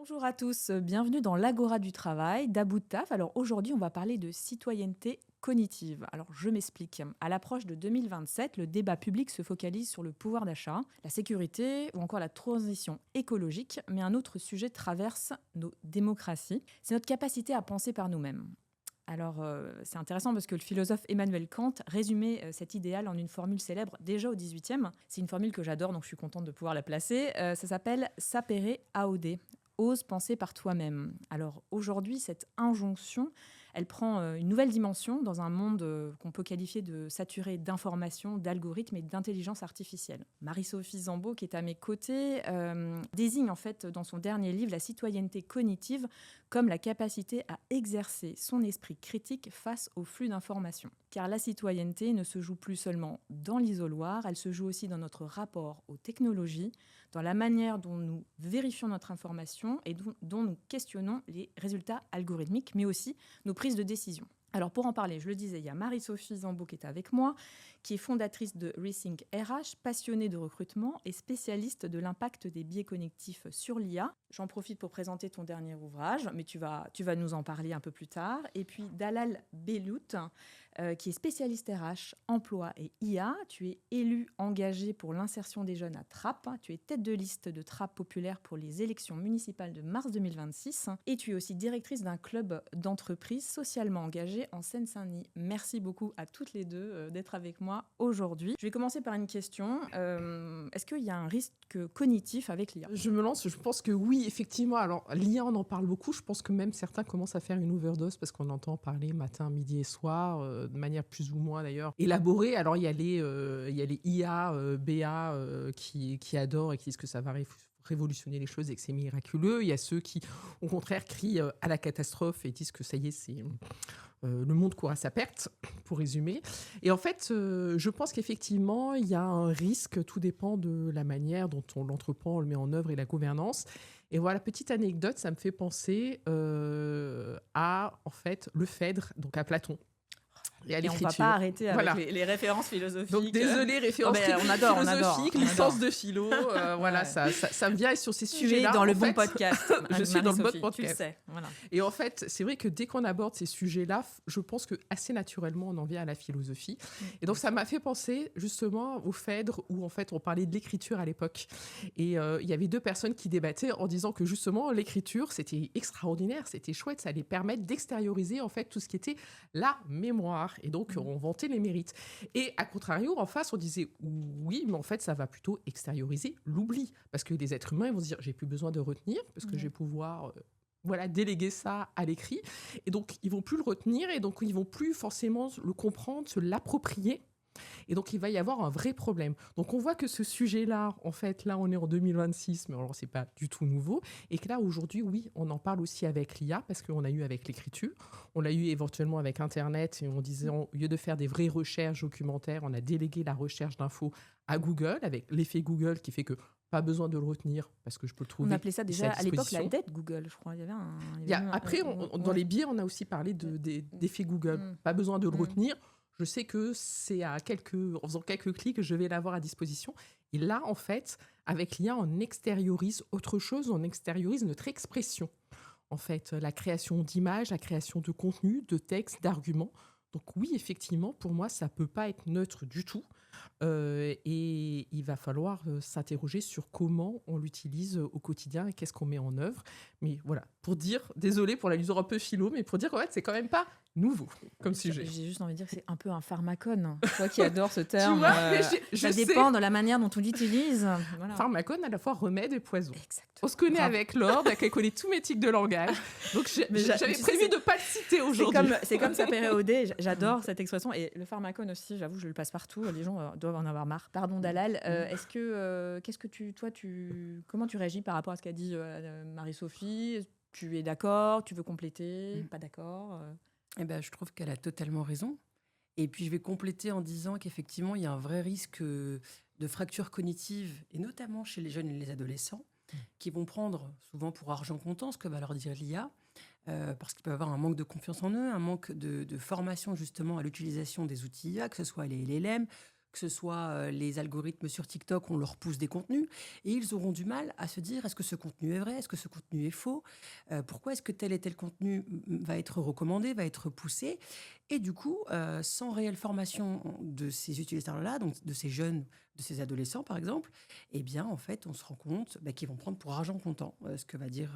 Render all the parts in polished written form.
Bonjour à tous, bienvenue dans l'Agora du travail d'About Taf. Alors aujourd'hui, on va parler de citoyenneté cognitive. Alors je m'explique. À l'approche de 2027, le débat public se focalise sur le pouvoir d'achat, la sécurité ou encore la transition écologique, mais un autre sujet traverse nos démocraties, c'est notre capacité à penser par nous-mêmes. Alors, c'est intéressant parce que le philosophe Emmanuel Kant résumait cet idéal en une formule célèbre déjà au XVIIIe. C'est une formule que j'adore, donc je suis contente de pouvoir la placer. Ça s'appelle sapere aude. Ose penser par toi-même. Alors aujourd'hui, cette injonction, elle prend une nouvelle dimension dans un monde qu'on peut qualifier de saturé d'informations, d'algorithmes et d'intelligence artificielle. Marie-Sophie Zambo, qui est à mes côtés, désigne en fait dans son dernier livre la citoyenneté cognitive comme la capacité à exercer son esprit critique face au flux d'informations. Car la citoyenneté ne se joue plus seulement dans l'isoloir, elle se joue aussi dans notre rapport aux technologies, dans la manière dont nous vérifions notre information et dont nous questionnons les résultats algorithmiques, mais aussi nos prises de décision. Alors pour en parler, je le disais, il y a Marie-Sophie Zambo qui est avec moi, qui est fondatrice de Rethink RH, passionnée de recrutement et spécialiste de l'impact des biais cognitifs sur l'IA. J'en profite pour présenter ton dernier ouvrage, mais tu vas nous en parler un peu plus tard. Et puis Dalal Bellout, qui est spécialiste RH, emploi et IA. Tu es élu engagé pour l'insertion des jeunes à Trappes. Tu es tête de liste de Trappes populaire pour les élections municipales de mars 2026. Et tu es aussi directrice d'un club d'entreprise socialement engagé en Seine-Saint-Denis. Merci beaucoup à toutes les deux d'être avec moi aujourd'hui. Je vais commencer par une question. Est-ce qu'il y a un risque cognitif avec l'IA ? Je me lance, je pense que oui, effectivement. Alors, l'IA, on en parle beaucoup. Je pense que même certains commencent à faire une overdose parce qu'on entend parler matin, midi et soir, de manière plus ou moins d'ailleurs élaborée. Alors, il y a les IA, BA qui adorent et qui disent que ça va révolutionner les choses et que c'est miraculeux. Il y a ceux qui, au contraire, crient à la catastrophe et disent que ça y est, c'est... le monde court à sa perte, pour résumer. Et en fait, je pense qu'effectivement, il y a un risque, tout dépend de la manière dont on l'entreprend, on le met en œuvre et la gouvernance. Et voilà, petite anecdote, ça me fait penser à, en fait, le Phèdre, donc à Platon. Et à Et on ne va l'écriture. pas arrêter avec Voilà. les références philosophiques. Donc désolé, référence on adore, philosophique, on licence adore. de philo, voilà, Ouais. ça me vient et sur ces Tu sujets-là. es dans le en bon fait, podcast, je suis dans le bon Marie-Sophie, podcast. tu le sais. Voilà. Et en fait, c'est vrai que dès qu'on aborde ces sujets-là, je pense que assez naturellement, on en vient à la philosophie. Et donc, ça m'a fait penser justement au Phèdre, où en fait, on parlait de l'écriture à l'époque. Et il y avait deux personnes qui débattaient en disant que justement, l'écriture, c'était extraordinaire, c'était chouette, ça allait permettre d'extérioriser en fait tout ce qui était la mémoire. Et donc, on vantait les mérites. Et à contrario, en face, on disait oui, mais en fait, ça va plutôt extérioriser l'oubli. Parce que les êtres humains, ils vont se dire, j'ai plus besoin de retenir, parce que je vais pouvoir voilà, déléguer ça à l'écrit. Et donc, ils vont plus le retenir, et donc, ils vont plus forcément le comprendre, se l'approprier. Et donc, il va y avoir un vrai problème. Donc, on voit que ce sujet-là, en fait, là, on est en 2026, mais alors, c'est pas du tout nouveau. Et que là, aujourd'hui, oui, on en parle aussi avec l'IA, parce qu'on a eu avec l'écriture, on l'a eu éventuellement avec Internet, et on disait, au lieu de faire des vraies recherches documentaires, on a délégué la recherche d'infos à Google, avec l'effet Google qui fait que pas besoin de le retenir, parce que je peux le trouver. On appelait ça déjà à l'époque la dette Google, je crois. Il y avait Après, dans les biais, on a aussi parlé d'effet Google. Pas besoin de le retenir. Je sais que c'est en faisant quelques clics, je vais l'avoir à disposition. Et là, en fait, avec l'IA, on extériorise autre chose, on extériorise notre expression. En fait, la création d'images, la création de contenu, de textes, d'arguments. Donc oui, effectivement, pour moi, ça ne peut pas être neutre du tout. Et il va falloir s'interroger sur comment on l'utilise au quotidien et qu'est-ce qu'on met en œuvre. Mais voilà, pour dire, désolé pour la lisure un peu philo, mais pour dire qu'en fait, c'est quand même pas nouveau comme sujet. J'ai juste envie de dire que c'est un peu un pharmacone. Toi qui adore ce terme, tu vois, mais ça dépend de la manière dont on l'utilise. Voilà. Pharmacone, à la fois remède et poison. Exactement. On se connaît Bravo. avec Lord, elle connaît tous mes tics de langage. Donc j'avais prévu de ne pas le citer aujourd'hui. C'est comme sapere aude, j'adore cette expression. Et le pharmacone aussi, j'avoue, je le passe partout. Les gens doivent en avoir marre. Pardon Dalal, comment tu réagis par rapport à ce qu'a dit Marie-Sophie ? Tu es d'accord ? Tu veux compléter ? Pas d'accord ? Eh ben, je trouve qu'elle a totalement raison. Et puis, je vais compléter en disant qu'effectivement, il y a un vrai risque de fracture cognitive, et notamment chez les jeunes et les adolescents, qui vont prendre souvent pour argent comptant ce que va leur dire l'IA, parce qu'ils peuvent avoir un manque de confiance en eux, un manque de formation justement à l'utilisation des outils IA, que ce soit les LLM, que ce soit les algorithmes sur TikTok, on leur pousse des contenus, et ils auront du mal à se dire est-ce que ce contenu est vrai, est-ce que ce contenu est faux, pourquoi est-ce que tel et tel contenu va être recommandé, va être poussé, et du coup, sans réelle formation de ces utilisateurs-là, donc de ces jeunes, de ces adolescents par exemple, eh bien en fait, on se rend compte qu'ils vont prendre pour argent comptant ce que va dire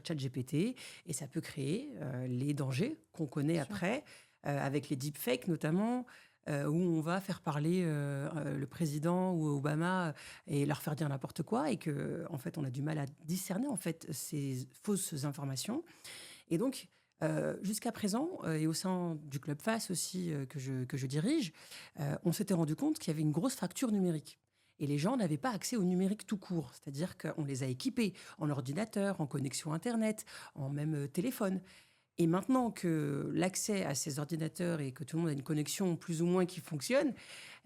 ChatGPT, et ça peut créer les dangers qu'on connaît Bien sûr. après, avec les deepfakes notamment, où on va faire parler le président ou Obama et leur faire dire n'importe quoi, et que en fait on a du mal à discerner en fait ces fausses informations. Et donc jusqu'à présent, et au sein du Club FAS aussi que je dirige, on s'était rendu compte qu'il y avait une grosse fracture numérique. Et les gens n'avaient pas accès au numérique tout court, c'est-à-dire qu'on les a équipés en ordinateur, en connexion Internet, en même téléphone. Et maintenant que l'accès à ces ordinateurs et que tout le monde a une connexion plus ou moins qui fonctionne,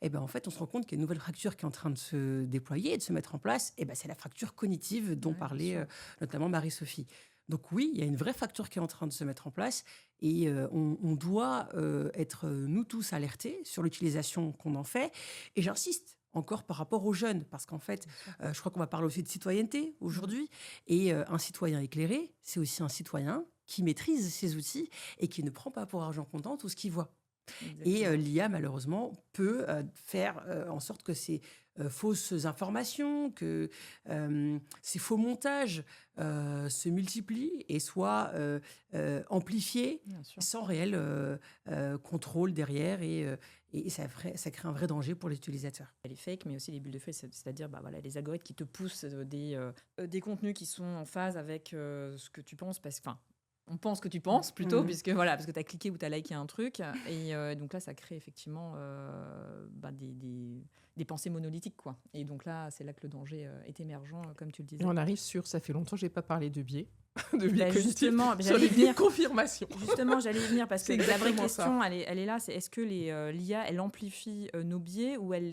eh ben en fait, on se rend compte qu'il y a une nouvelle fracture qui est en train de se déployer et de se mettre en place. Et ben, c'est la fracture cognitive dont Ouais, bien parlait sûr. notamment Marie-Sophie. Donc oui, il y a une vraie fracture qui est en train de se mettre en place, et on doit être, nous tous, alertés sur l'utilisation qu'on en fait. Et j'insiste encore par rapport aux jeunes, parce qu'en fait, Bien sûr. je crois qu'on va parler aussi de citoyenneté aujourd'hui. Et un citoyen éclairé, c'est aussi un citoyen qui maîtrise ses outils et qui ne prend pas pour argent comptant tout ce qu'il voit. Et Exactement. l'IA, malheureusement, peut faire en sorte que ces fausses informations, que ces faux montages se multiplient et soient amplifiés Bien sûr. sans réel contrôle derrière. Et ça crée un vrai danger pour les utilisateurs. Les fakes, mais aussi les bulles de feu, c'est-à-dire bah, voilà, les algorithmes qui te poussent des contenus qui sont en phase avec ce que tu penses, enfin, on pense que tu penses plutôt, Mhm. puisque voilà, parce que tu as cliqué ou tu as liké un truc. Et donc là, ça crée effectivement bah, des pensées monolithiques, quoi. Et donc là, c'est là que le danger est émergent, comme tu le Et disais. on arrive sur, ça fait longtemps que je n'ai pas parlé de biais, de biais Bah, cognitifs, justement, sur j'allais les y biais de venir. confirmation. Justement, j'allais y venir parce que C'est la vraie exactement ça. question, elle est là, c'est est-ce que l'IA, elle amplifie nos biais ou elle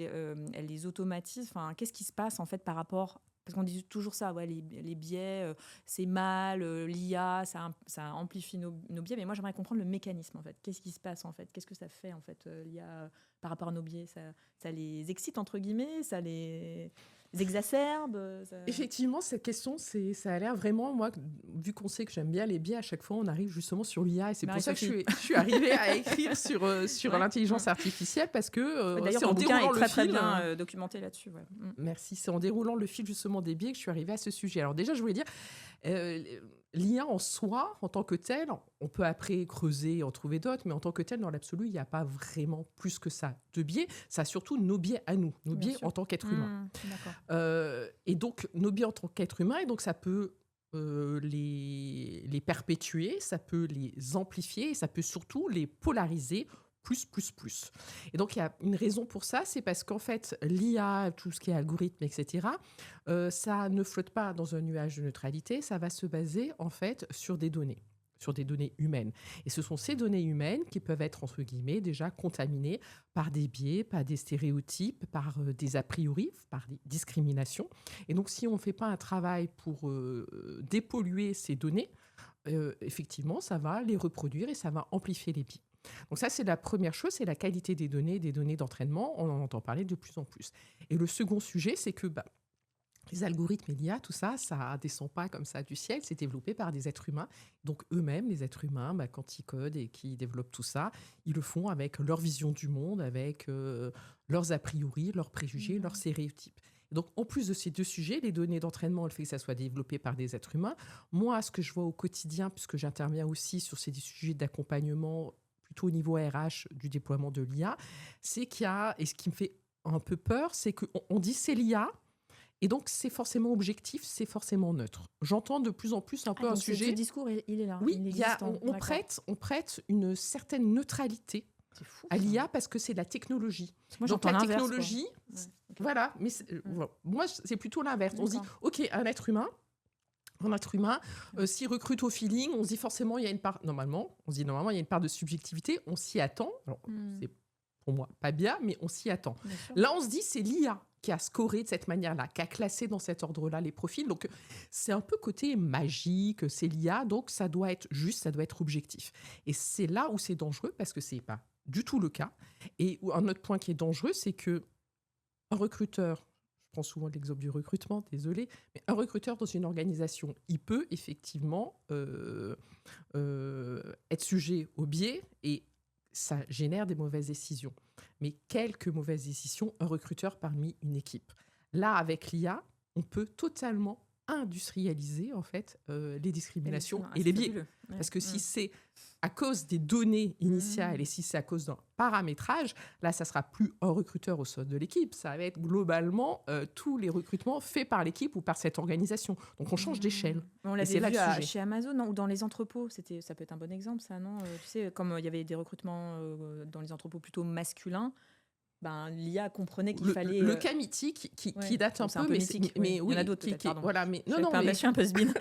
les automatise? Enfin, qu'est-ce qui se passe en fait par rapport... Parce qu'on dit toujours ça, ouais, les biais, c'est mal, l'IA, ça amplifie nos biais. Mais moi, j'aimerais comprendre le mécanisme en fait. Qu'est-ce qui se passe en fait? Qu'est-ce que ça fait en fait, l'IA, par rapport à nos biais? Ça les excite entre guillemets? Ça les exacerbe? Effectivement, cette question, ça a l'air vraiment, moi, vu qu'on sait que j'aime bien les biais, à chaque fois, on arrive justement sur l'IA. Et c'est pour ça que je suis arrivée à écrire sur Ouais. l'intelligence artificielle, parce que D'ailleurs, c'est ton en bouquin est déroulant le très fil. bien documenté là-dessus. Ouais. Merci, c'est en déroulant le fil justement des biais que je suis arrivée à ce sujet. Alors déjà, je voulais dire, l'IA en soi, en tant que tel, on peut après creuser et en trouver d'autres, mais en tant que tel, dans l'absolu, il n'y a pas vraiment plus que ça de biais. Ça a surtout nos biais à nous, nos Bien biais sûr. en tant qu'être humain. D'accord. Et donc, nos biais en tant qu'être humain, et donc ça peut les perpétuer, ça peut les amplifier, et ça peut surtout les polariser plus. Et donc, il y a une raison pour ça, c'est parce qu'en fait, l'IA, tout ce qui est algorithme, etc., ça ne flotte pas dans un nuage de neutralité, ça va se baser en fait sur des données humaines. Et ce sont ces données humaines qui peuvent être, entre guillemets, déjà contaminées par des biais, par des stéréotypes, par des a priori, par des discriminations. Et donc, si on ne fait pas un travail pour dépolluer ces données, effectivement, ça va les reproduire et ça va amplifier les biais. Donc ça, c'est la première chose, c'est la qualité des données d'entraînement. On en entend parler de plus en plus. Et le second sujet, c'est que les algorithmes et l'IA, tout ça, ça descend pas comme ça du ciel, c'est développé par des êtres humains. Donc eux-mêmes, les êtres humains, quand ils codent et qu'ils développent tout ça, ils le font avec leur vision du monde, avec leurs a priori, leurs préjugés, leurs stéréotypes. Donc, en plus de ces deux sujets, les données d'entraînement, le fait que ça soit développé par des êtres humains, moi, ce que je vois au quotidien, puisque j'interviens aussi sur ces sujets d'accompagnement plutôt au niveau RH du déploiement de l'IA, c'est qu'il y a, et ce qui me fait un peu peur, c'est qu'on dit c'est l'IA, et donc c'est forcément objectif, c'est forcément neutre. J'entends de plus en plus un peu un donc sujet... Ce discours, il est là. Oui, il existe. on prête une certaine neutralité C'est fou, à ça. l'IA parce que c'est de la technologie. Moi, Donc j'entends la l'inverse, quoi. technologie, Ouais, ok. voilà, mais voilà. Moi c'est plutôt l'inverse. On se dit, D'accord. ok, un être humain, s'il recrute au feeling, on se dit forcément il y a une part, normalement il y a une part de subjectivité, on s'y attend. Alors, c'est pour moi pas bien, mais on s'y attend. Bien sûr. Là, on se dit c'est l'IA qui a scoré de cette manière-là, qui a classé dans cet ordre-là les profils. Donc, c'est un peu côté magique, c'est l'IA, donc ça doit être juste, ça doit être objectif. Et c'est là où c'est dangereux parce que c'est pas du tout le cas. Et un autre point qui est dangereux, c'est que un recruteur, je prends souvent l'exemple du recrutement, désolé, mais un recruteur dans une organisation, il peut effectivement être sujet au biais et ça génère des mauvaises décisions. Mais quelques mauvaises décisions, un recruteur parmi une équipe. Là, avec l'IA, on peut totalement industrialiser en fait les discriminations et les biais. Parce que si c'est à cause des données initiales et si c'est à cause d'un paramétrage, là, ça sera plus un recruteur au sein de l'équipe. Ça va être globalement tous les recrutements faits par l'équipe ou par cette organisation. Donc, on change d'échelle. On l'avait vu chez Amazon ou dans les entrepôts. Ça peut être un bon exemple, ça, non? Tu sais, comme il y avait des recrutements dans les entrepôts plutôt masculins, l'IA comprenait qu'il fallait... Le cas mythique qui date un peu, mais mythique, mais il y en a d'autres, voilà, mais je suis un peu sbine.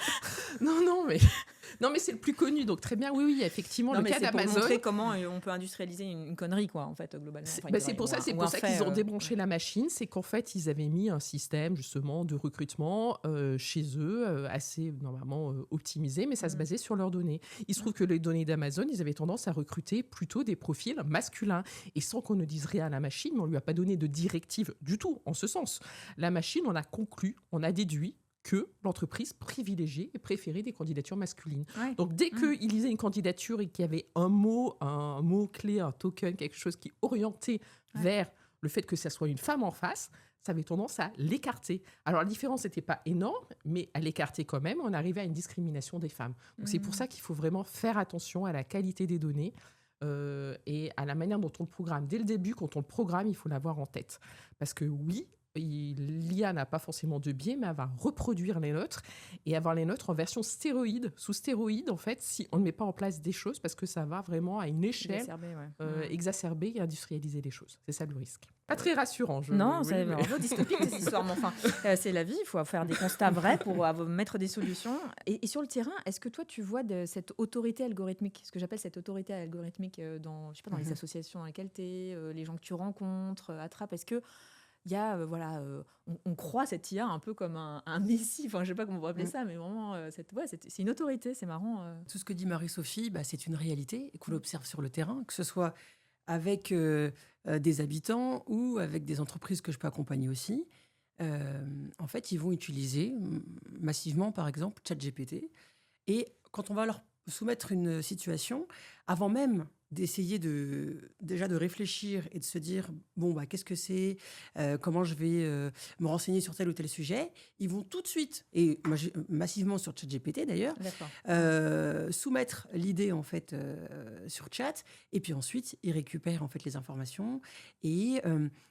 non, mais c'est le plus connu, donc très bien. Oui, effectivement, le cas d'Amazon. Pour montrer comment on peut industrialiser une connerie, quoi, en fait, globalement. C'est pour ça qu'ils ont débranché la machine, c'est qu'en fait, ils avaient mis un système justement de recrutement chez eux, assez normalement optimisé, mais ça se basait sur leurs données. Il se trouve que les données d'Amazon, ils avaient tendance à recruter plutôt des profils masculins, et sans qu'on ne dise rien à la machine, mais on lui a pas donné de directive du tout en ce sens. La machine, on a conclu, on a déduit que l'entreprise privilégiait et préférait des candidatures masculines. Ouais. Donc, dès qu'il lisait une candidature et qu'il y avait un mot-clé, un token, quelque chose qui orientait vers le fait que ça soit une femme en face, ça avait tendance à l'écarter. Alors, la différence n'était pas énorme, mais à l'écarter quand même, on arrivait à une discrimination des femmes. Donc, c'est pour ça qu'il faut vraiment faire attention à la qualité des données et à la manière dont on le programme. Dès le début, quand on le programme, il faut l'avoir en tête. Parce que oui, l'IA n'a pas forcément de biais, mais elle va reproduire les nôtres et avoir les nôtres en version sous stéroïde, en fait, si on ne met pas en place des choses, parce que ça va vraiment à une échelle exacerber et industrialiser les choses. C'est ça le risque. Pas très rassurant. Non, c'est vraiment dystopique cette histoire, mais enfin, c'est la vie, il faut faire des constats vrais pour mettre des solutions. Et sur le terrain, est-ce que toi, tu vois cette autorité algorithmique, ce que j'appelle cette autorité algorithmique dans les associations dans lesquelles tu es, les gens que tu rencontres, Attrape, est-ce que il y a, on croit cette IA un peu comme un messie, enfin, je sais pas comment on va appeler ça, mais vraiment, c'est une autorité, c'est marrant. Tout ce que dit Marie-Sophie, c'est une réalité qu'on observe sur le terrain, que ce soit avec des habitants ou avec des entreprises que je peux accompagner aussi. En fait, ils vont utiliser massivement, par exemple, ChatGPT. Et quand on va leur soumettre une situation, avant même d'essayer déjà de réfléchir et de se dire qu'est-ce que c'est, comment je vais me renseigner sur tel ou tel sujet, ils vont tout de suite, et massivement sur ChatGPT d'ailleurs, soumettre l'idée en fait sur chat, et puis ensuite ils récupèrent en fait les informations et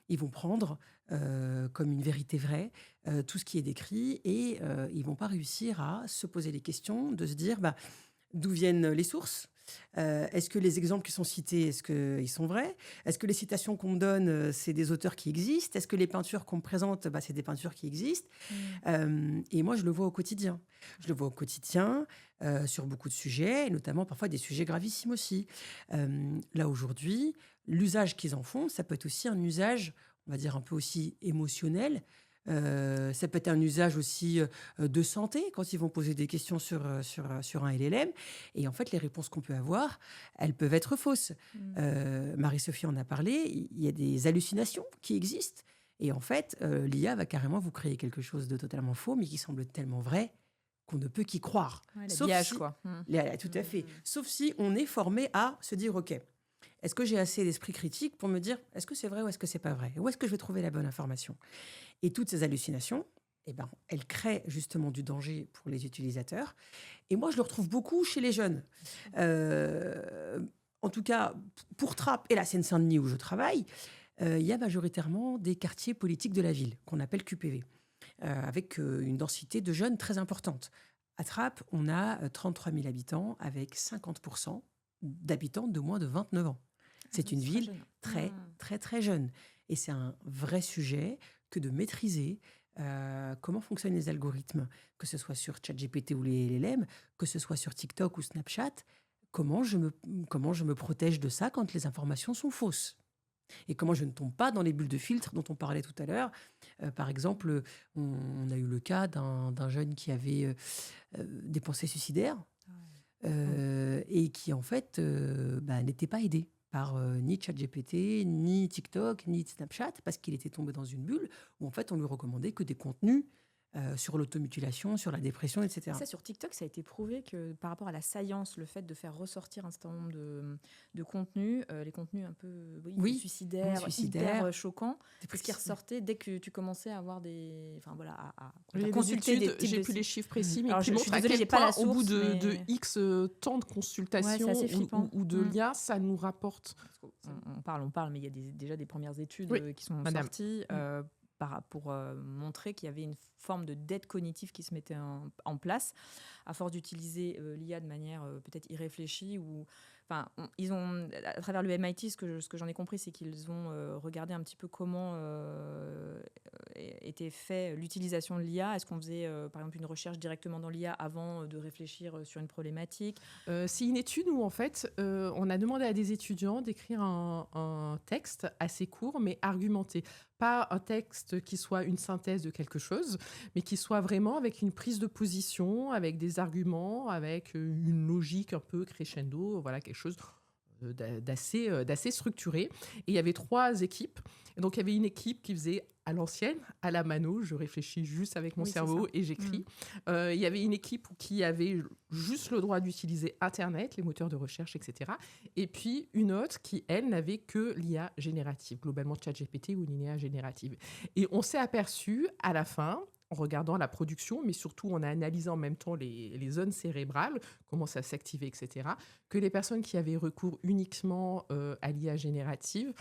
ils vont prendre comme une vérité vraie tout ce qui est décrit, et ils vont pas réussir à se poser les questions, de se dire d'où viennent les sources. Est-ce que les exemples qui sont cités, est-ce qu'ils sont vrais? Est-ce que les citations qu'on me donne, c'est des auteurs qui existent? Est-ce que les peintures qu'on me présente, c'est des peintures qui existent? Et moi, je le vois au quotidien. Je le vois au quotidien sur beaucoup de sujets, et notamment parfois des sujets gravissimes aussi. Là, aujourd'hui, l'usage qu'ils en font, ça peut être aussi un usage, on va dire, un peu aussi émotionnel. Ça peut être un usage aussi de santé, quand ils vont poser des questions sur un LLM. Et en fait, les réponses qu'on peut avoir, elles peuvent être fausses. Marie-Sophie en a parlé, il y a des hallucinations qui existent. Et en fait, l'IA va carrément vous créer quelque chose de totalement faux, mais qui semble tellement vrai qu'on ne peut qu'y croire. L'habillage, quoi. Tout à fait. Sauf si on est formé à se dire, OK, est-ce que j'ai assez d'esprit critique pour me dire, est-ce que c'est vrai ou est-ce que c'est pas vrai? Où est-ce que je vais trouver la bonne information? Et toutes ces hallucinations, elles créent justement du danger pour les utilisateurs. Et moi, je le retrouve beaucoup chez les jeunes. En tout cas, pour Trappes et la Seine-Saint-Denis où je travaille, il y a majoritairement des quartiers politiques de la ville, qu'on appelle QPV, avec une densité de jeunes très importante. À Trappes, on a 33 000 habitants, avec 50% d'habitants de moins de 29 ans. C'est une ville très, très, très jeune. Et c'est un vrai sujet que de maîtriser comment fonctionnent les algorithmes, que ce soit sur ChatGPT ou les LLM, que ce soit sur TikTok ou Snapchat, comment je me protège de ça quand les informations sont fausses. Et comment je ne tombe pas dans les bulles de filtre dont on parlait tout à l'heure. Par exemple, on a eu le cas d'un jeune qui avait des pensées suicidaires et qui, en fait, n'était pas aidé. par ni ChatGPT, ni TikTok, ni Snapchat, parce qu'il était tombé dans une bulle où en fait on lui recommandait que des contenus sur l'automutilation, sur la dépression, etc. Ça, sur TikTok, ça a été prouvé que par rapport à la science, le fait de faire ressortir un certain nombre de contenus, les contenus un peu suicidaires, hyper choquants, c'est ce qui ressortait dès que tu commençais à avoir à consulter des types j'ai plus les chiffres précis, mais alors, qui montrent à quel point, au bout de X temps de consultation ou de liens, ça nous rapporte. On parle, mais il y a déjà des premières études qui sont sorties pour montrer qu'il y avait une forme de dette cognitive qui se mettait en place à force d'utiliser l'IA de manière peut-être irréfléchie ou ils ont, à travers le MIT, ce que j'en ai compris, c'est qu'ils ont regardé un petit peu comment était fait l'utilisation de l'IA. Est-ce qu'on faisait, par exemple, une recherche directement dans l'IA avant de réfléchir sur une problématique ? C'est une étude où, en fait, on a demandé à des étudiants d'écrire un texte assez court, mais argumenté. Pas un texte qui soit une synthèse de quelque chose, mais qui soit vraiment avec une prise de position, avec des arguments, avec une logique un peu crescendo, voilà, quelque chose d'assez structuré. Et il y avait 3 équipes. Et donc, il y avait une équipe qui faisait à l'ancienne, à la mano, je réfléchis juste avec mon cerveau et j'écris. Il y avait une équipe qui avait juste le droit d'utiliser Internet, les moteurs de recherche, etc. Et puis une autre qui, elle, n'avait que l'IA générative, globalement ChatGPT ou une IA générative. Et on s'est aperçu à la fin, en regardant la production, mais surtout en analysant en même temps les zones cérébrales, comment ça s'activait, etc., que les personnes qui avaient recours uniquement à l'IA générative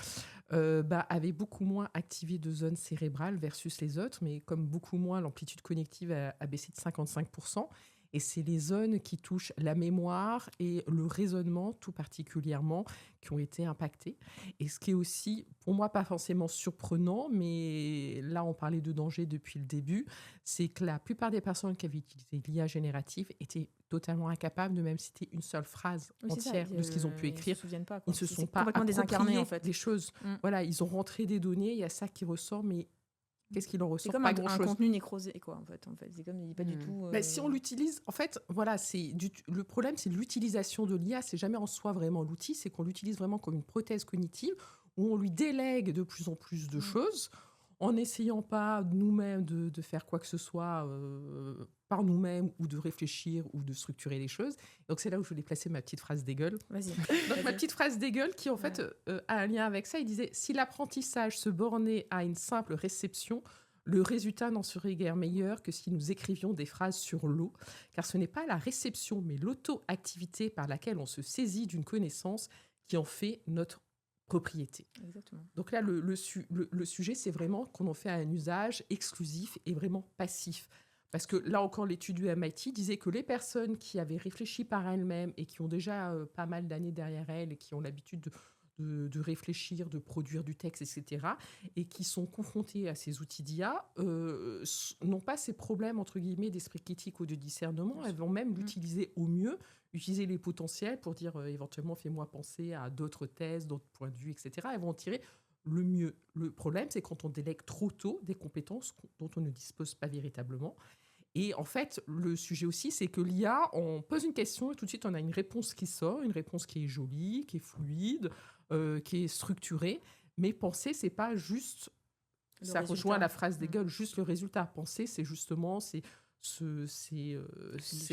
avaient beaucoup moins activé de zones cérébrales versus les autres, mais comme beaucoup moins, l'amplitude cognitive a baissé de 55%. Et c'est les zones qui touchent la mémoire et le raisonnement tout particulièrement qui ont été impactées. Et ce qui est aussi, pour moi, pas forcément surprenant, mais là, on parlait de danger depuis le début, c'est que la plupart des personnes qui avaient utilisé l'IA générative étaient totalement incapables de même citer une seule phrase entière de ce qu'ils ont pu écrire. Ils se sont pas désincarnés, en fait. des choses. Voilà, ils ont rentré des données, il y a ça qui ressort, mais qu'est-ce qu'il en ressort? C'est comme un contenu nécrosé, quoi, en fait. C'est comme, il n'est pas du tout... Si on l'utilise, en fait, voilà, le problème, c'est l'utilisation de l'IA. C'est jamais en soi vraiment l'outil, c'est qu'on l'utilise vraiment comme une prothèse cognitive où on lui délègue de plus en plus de choses en n'essayant pas nous-mêmes de faire quoi que ce soit par nous-mêmes ou de réfléchir ou de structurer les choses. Donc, c'est là où je voulais placer ma petite phrase d'Hegel. Donc, ma petite phrase d'Hegel qui, en fait, a un lien avec ça. Il disait « Si l'apprentissage se bornait à une simple réception, le résultat n'en serait guère meilleur que si nous écrivions des phrases sur l'eau, car ce n'est pas la réception, mais l'auto-activité par laquelle on se saisit d'une connaissance qui en fait notre propriété. » Exactement. Donc là, le sujet, c'est vraiment qu'on en fait un usage exclusif et vraiment passif. Parce que là encore, l'étude du MIT disait que les personnes qui avaient réfléchi par elles-mêmes et qui ont déjà pas mal d'années derrière elles et qui ont l'habitude de réfléchir, de produire du texte, etc., et qui sont confrontées à ces outils d'IA, n'ont pas ces problèmes, entre guillemets, d'esprit critique ou de discernement. Elles vont même l'utiliser au mieux, utiliser les potentiels pour dire éventuellement fais-moi penser à d'autres thèses, d'autres points de vue, etc. Elles vont en tirer le mieux. Le problème, c'est quand on délègue trop tôt des compétences dont on ne dispose pas véritablement. Et en fait, le sujet aussi, c'est que l'IA, on pose une question et tout de suite, on a une réponse qui sort, une réponse qui est jolie, qui est fluide, qui est structurée. Mais penser, c'est pas juste... Ça rejoint la phrase d'Hegel, juste le résultat. Penser, c'est justement... C'est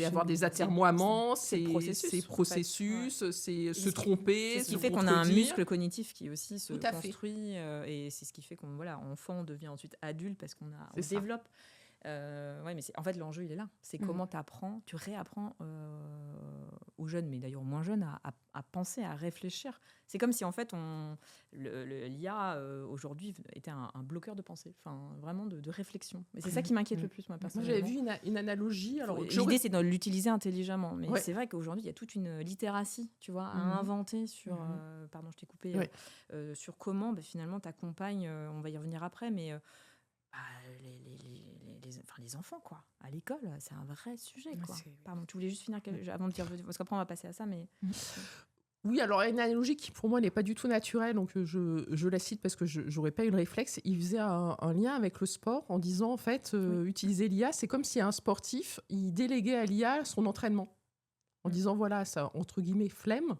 avoir des atermoiements, c'est processus, en fait. C'est se tromper, c'est ce qui fait qu'on a un muscle cognitif qui aussi se construit et c'est ce qui fait qu'on enfant devient ensuite adulte parce qu'on développe. Mais en fait l'enjeu il est là, c'est comment tu réapprends aux jeunes, mais d'ailleurs aux moins jeunes, à penser, à réfléchir. C'est comme si en fait l'IA aujourd'hui était un bloqueur de pensée, vraiment de réflexion. Mais c'est ça qui m'inquiète le plus, moi personnellement. Moi j'avais vu une analogie. Alors, l'idée c'est de l'utiliser intelligemment, mais c'est vrai qu'aujourd'hui il y a toute une littératie, tu vois, à inventer sur. Pardon, je t'ai coupé. Sur comment finalement t'accompagnes. On va y revenir après, mais. Les enfants, quoi, à l'école, c'est un vrai sujet, quoi. Pardon, tu voulais juste finir avant de dire, parce qu'après on va passer à ça, mais... Oui, alors une analogie qui pour moi n'est pas du tout naturelle, donc je la cite parce que je n'aurais pas eu le réflexe. Il faisait un lien avec le sport en disant, en fait, utiliser l'IA, c'est comme si un sportif, il déléguait à l'IA son entraînement. En disant, voilà, ça, entre guillemets, flemme.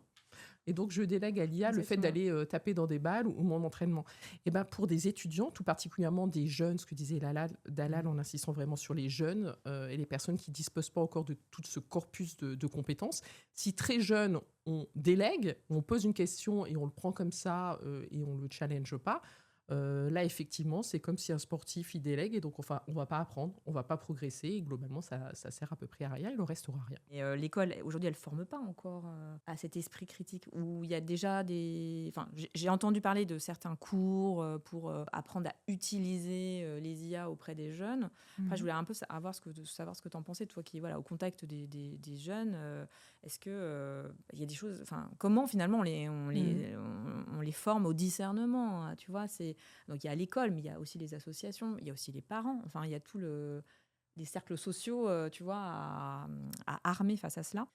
Et donc, je délègue à l'IA le fait Exactement. d'aller taper dans des balles ou mon entraînement. Et ben, pour des étudiants, tout particulièrement des jeunes, ce que disait Dalal en insistant vraiment sur les jeunes et les personnes qui ne disposent pas encore de tout ce corpus de compétences, si très jeunes, on délègue, on pose une question et on le prend comme ça et on ne le challenge pas, là, effectivement, c'est comme si un sportif, il délègue et donc enfin, on ne va pas apprendre, on ne va pas progresser et globalement, ça sert à peu près à rien, il ne restera rien. Et l'école, aujourd'hui, elle ne forme pas encore à cet esprit critique où il y a déjà des... Enfin, j'ai entendu parler de certains cours pour apprendre à utiliser les IA auprès des jeunes. Après, je voulais un peu savoir ce que tu en pensais, toi qui es voilà, au contact des jeunes. Est-ce que il y a des choses... Enfin, comment finalement on les forme au discernement, hein, tu vois, donc il y a l'école, mais il y a aussi les associations, il y a aussi les parents. Enfin, il y a les cercles sociaux, tu vois, à armer face à cela.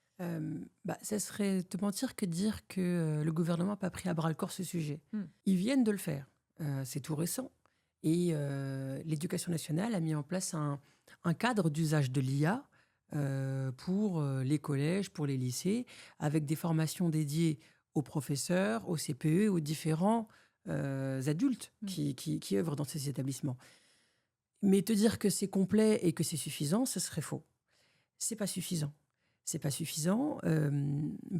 Ça serait te mentir que de dire que le gouvernement n'a pas pris à bras le corps ce sujet. Mm. Ils viennent de le faire. C'est tout récent. Et l'éducation nationale a mis en place un cadre d'usage de l'IA pour les collèges, pour les lycées, avec des formations dédiées aux professeurs, aux CPE, aux différents adultes qui œuvrent dans ces établissements. Mais te dire que c'est complet et que c'est suffisant, ce serait faux. C'est pas suffisant. C'est pas suffisant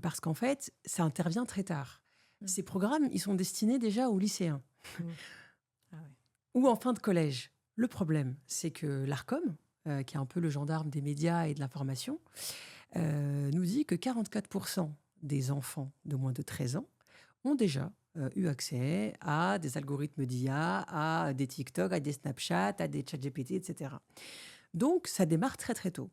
parce qu'en fait, ça intervient très tard. Ces programmes, ils sont destinés déjà aux lycéens ou en fin de collège. Le problème, c'est que l'Arcom, qui est un peu le gendarme des médias et de l'information, nous dit que 44% des enfants de moins de 13 ans ont déjà eu accès à des algorithmes d'IA, à des TikTok, à des Snapchat, à des ChatGPT, etc. Donc, ça démarre très, très tôt.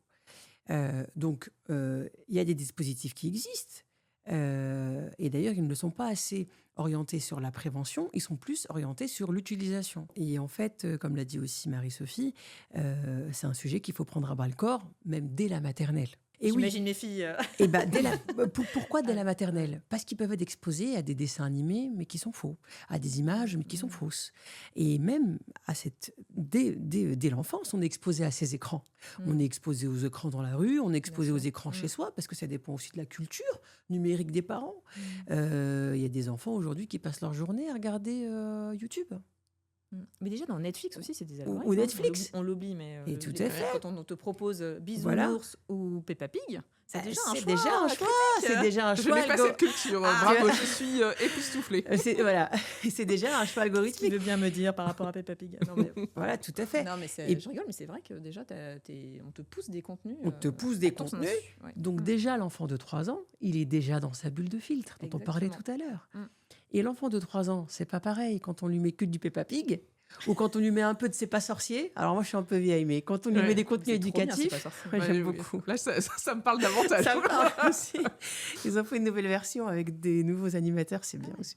Donc, il y a des dispositifs qui existent. Et d'ailleurs, ils ne sont pas assez orientés sur la prévention, ils sont plus orientés sur l'utilisation. Et en fait, comme l'a dit aussi Marie-Sophie, c'est un sujet qu'il faut prendre à bras-le-corps, même dès la maternelle. Et j'imagine mes filles. Et pourquoi dès la maternelle? Parce qu'ils peuvent être exposés à des dessins animés, mais qui sont faux, à des images, mais qui sont fausses. Et même dès l'enfance, on est exposé à ces écrans. On est exposé aux écrans dans la rue, on est exposé aux écrans chez soi, parce que ça dépend aussi de la culture numérique des parents. Il y a des enfants aujourd'hui qui passent leur journée à regarder YouTube. Mais déjà dans Netflix aussi, c'est des algorithmes. Ou Netflix. On l'oublie, mais et tout à fait. Quand on te propose Bisounours ou Peppa Pig, c'est déjà un choix. C'est déjà un choix. Je n'ai pas cette culture. Bravo, je suis époustouflée. C'est déjà un choix algorithmique. Tu veux bien me dire par rapport à Peppa Pig. Non, mais... Voilà, tout à fait. Non, mais je rigole, mais c'est vrai que déjà, on te pousse des contenus. On te pousse des contenus. Donc déjà, l'enfant de 3 ans, il est déjà dans sa bulle de filtre dont on parlait tout à l'heure. Et l'enfant de 3 ans, c'est pas pareil quand on lui met que du Peppa Pig ou quand on lui met un peu de C'est pas sorcier. Alors moi, je suis un peu vieille, mais quand on lui met des contenus éducatifs, j'aime beaucoup. Là, ça me parle davantage. Ça me parle aussi. Ils ont fait une nouvelle version avec des nouveaux animateurs, c'est bien aussi.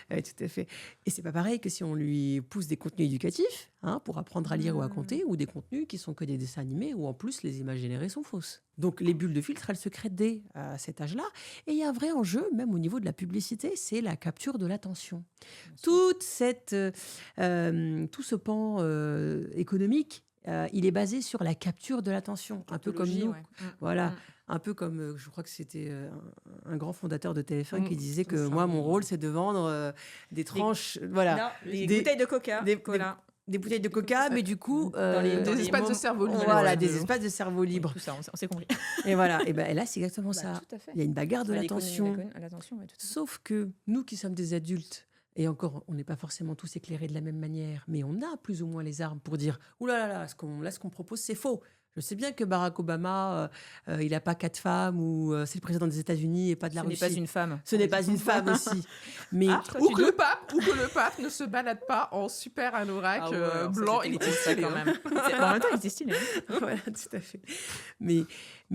Tout à fait. Et c'est pas pareil que si on lui pousse des contenus éducatifs pour apprendre à lire ou à compter, ou des contenus qui sont que des dessins animés, où en plus les images générées sont fausses. Donc les bulles de filtre, elles se créent dès cet âge-là. Et il y a un vrai enjeu, même au niveau de la publicité, c'est la capture de l'attention. Tout ce pan économique, il est basé sur la capture de l'attention, un peu comme nous. Voilà. Un peu comme, je crois que c'était un grand fondateur de TF1 qui disait que moi, mon rôle, c'est de vendre des tranches... des bouteilles de coca. Des bouteilles de coca, mais du coup... des espaces de cerveau libre. Voilà, des espaces de cerveau libre. Tout ça, on s'est compris. Et voilà, et là, c'est exactement ça. Il y a une bagarre de l'attention. Sauf que nous qui sommes des adultes, et encore, on n'est pas forcément tous éclairés de la même manière, mais on a plus ou moins les armes pour dire « Ouh là là, ce qu'on propose, c'est faux ». Je sais bien que Barack Obama, il n'a pas 4 femmes, ou c'est le président des États-Unis et pas de la Russie. Ce n'est pas une femme. Ce n'est pas une femme aussi. Mais ou que le pape ne se balade pas en super anorak blanc et stylé quand même. En même temps, il était stylé. Voilà, tout à fait. Mais